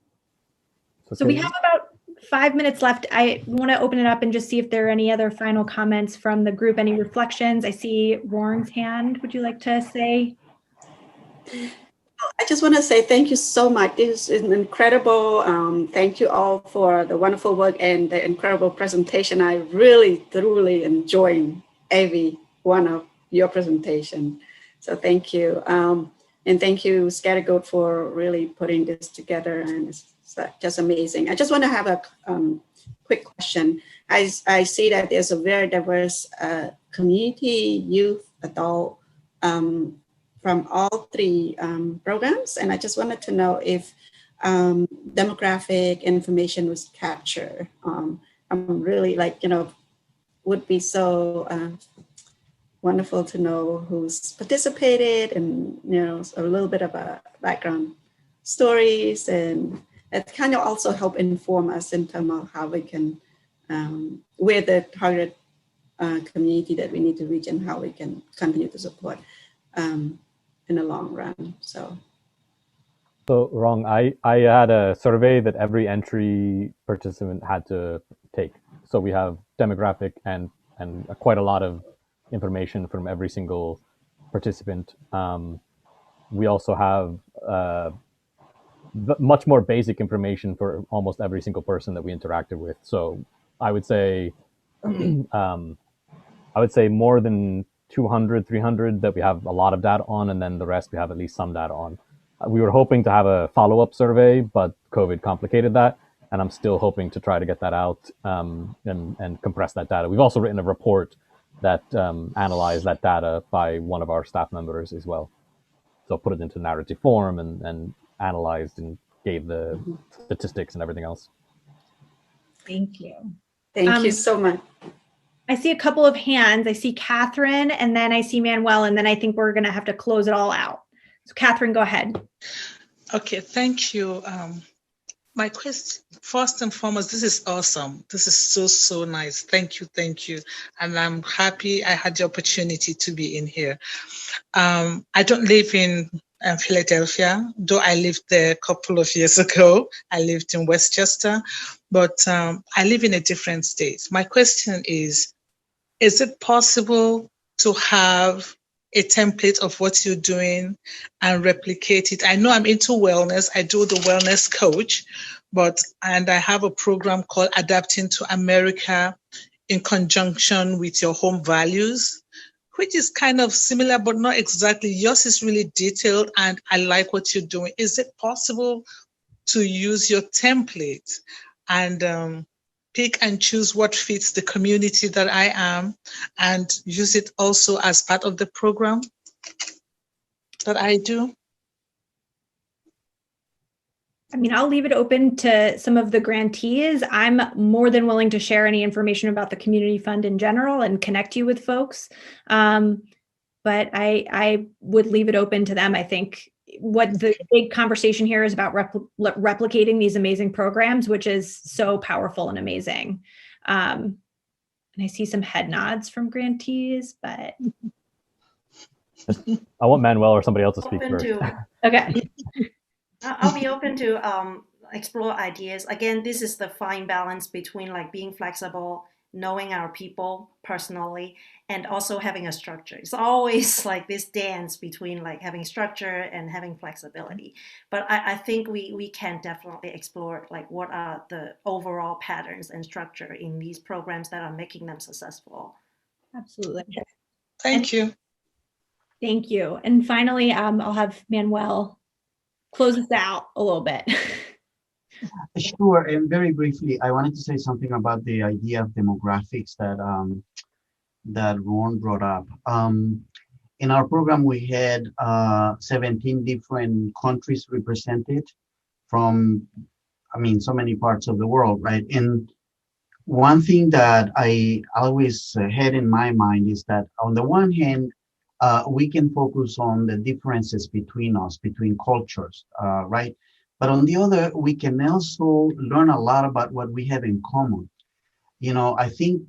So we have about 5 minutes left. I want to open it up and just see if there are any other final comments from the group, any reflections. I see Warren's hand. Would you like to say? I just want to say thank you so much. This is an incredible. Thank you all for the wonderful work and the incredible presentation. I really, thoroughly enjoyed every one of your presentation. So thank you. And thank you, Scattered Good, for really putting this together. And it's just amazing. I just want to have a quick question. I see that there's a very diverse community, youth, adult, from all three programs. And I just wanted to know if demographic information was captured. I'm really would be so wonderful to know who's participated and, a little bit of a background stories, and that kind of also help inform us in terms of how we can, we're the target community that we need to reach and how we can continue to support in the long run. So Rong, I had a survey that every entry participant had to take. So we have demographic and quite a lot of information from every single participant. We also have much more basic information for almost every single person that we interacted with. So I would say, more than 200, 300 that we have a lot of data on, and then the rest we have at least some data on. We were hoping to have a follow-up survey, but COVID complicated that, and I'm still hoping to try to get that out and compress that data. We've also written a report that analyzed that data by one of our staff members as well. So put it into narrative form and analyzed and gave the statistics and everything else. Thank you. Thank you so much. I see a couple of hands. I see Catherine, and then I see Manuel, and then I think we're going to have to close it all out. So Catherine, go ahead. Okay, thank you. My question, first and foremost, this is awesome. This is so nice. Thank you. And I'm happy I had the opportunity to be in here. I don't live in Philadelphia, though I lived there a couple of years ago. I lived in Westchester, but I live in a different state. My question is it possible to have a template of what you're doing and replicate it? I know I'm into wellness. I do the wellness coach, and I have a program called Adapting to America in conjunction with your home values, which is kind of similar, but not exactly. Yours is really detailed, and I like what you're doing. Is it possible to use your template and pick and choose what fits the community that I am and use it also as part of the program that I do? I mean, I'll leave it open to some of the grantees. I'm more than willing to share any information about the community fund in general and connect you with folks. But I would leave it open to them. I think what the big conversation here is about replicating these amazing programs, which is so powerful and amazing. And I see some head nods from grantees, but I want Manuel or somebody else to speak first. Okay. I'll be open to explore ideas. Again, this is the fine balance between being flexible, knowing our people personally, and also having a structure. It's always this dance between having structure and having flexibility. But I think we can definitely explore what are the overall patterns and structure in these programs that are making them successful. Absolutely. Thank you. Thank you. And finally, I'll have Manuel close us out a little bit. Sure, and very briefly, I wanted to say something about the idea of demographics that Ron brought up. In our program, we had 17 different countries represented from, so many parts of the world, right? And one thing that I always had in my mind is that on the one hand, we can focus on the differences between us, between cultures, right? But on the other, we can also learn a lot about what we have in common. I think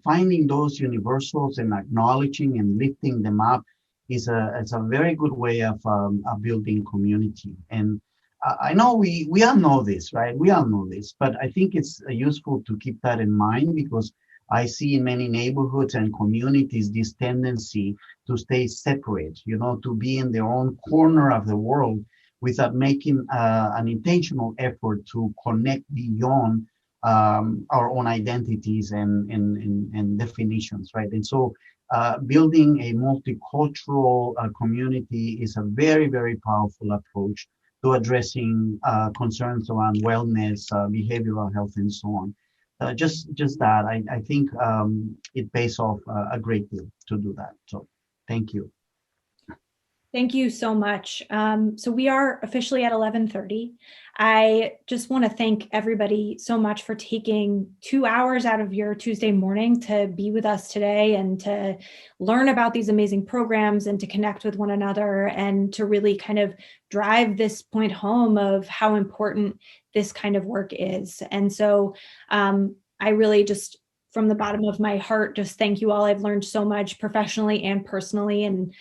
finding those universals and acknowledging and lifting them up is a very good way of building community. And I know we all know this, right? We all know this, but I think it's useful to keep that in mind, because I see in many neighborhoods and communities this tendency to stay separate, to be in their own corner of the world without making an intentional effort to connect beyond our own identities and definitions, right? And so building a multicultural community is a very, very powerful approach to addressing concerns around wellness, behavioral health, and so on. just that. I think it pays off a great deal to do that. So thank you. Thank you so much. So we are officially at 11:30. I just want to thank everybody so much for taking 2 hours out of your Tuesday morning to be with us today and to learn about these amazing programs and to connect with one another and to really kind of drive this point home of how important this kind of work is. And so I really just, from the bottom of my heart, just thank you all. I've learned so much professionally and personally, and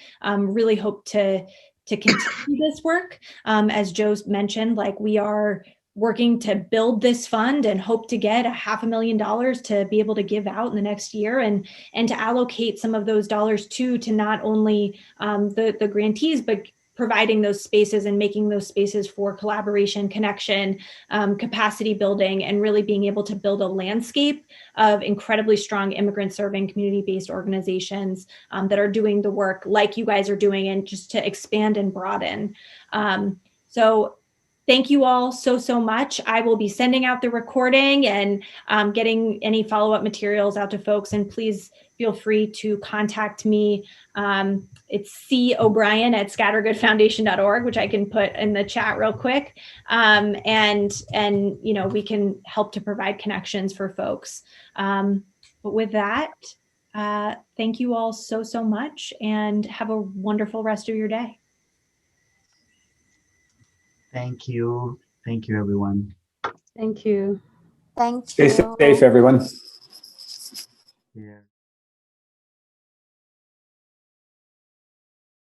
really hope to continue this work. As Joe mentioned, like we are working to build this fund and hope to get $500,000 to be able to give out in the next year and to allocate some of those dollars to not only the grantees, but providing those spaces and making those spaces for collaboration, connection, capacity building, and really being able to build a landscape of incredibly strong immigrant serving community-based organizations that are doing the work like you guys are doing, and just to expand and broaden. So thank you all so much. I will be sending out the recording and getting any follow-up materials out to folks, and please feel free to contact me. It's cobrien@scattergoodfoundation.org, which I can put in the chat real quick. And you know, we can help to provide connections for folks. But with that, thank you all so much, and have a wonderful rest of your day. Thank you. Thank you, everyone. Thank you. Thank Stay you. safe, everyone. Yeah.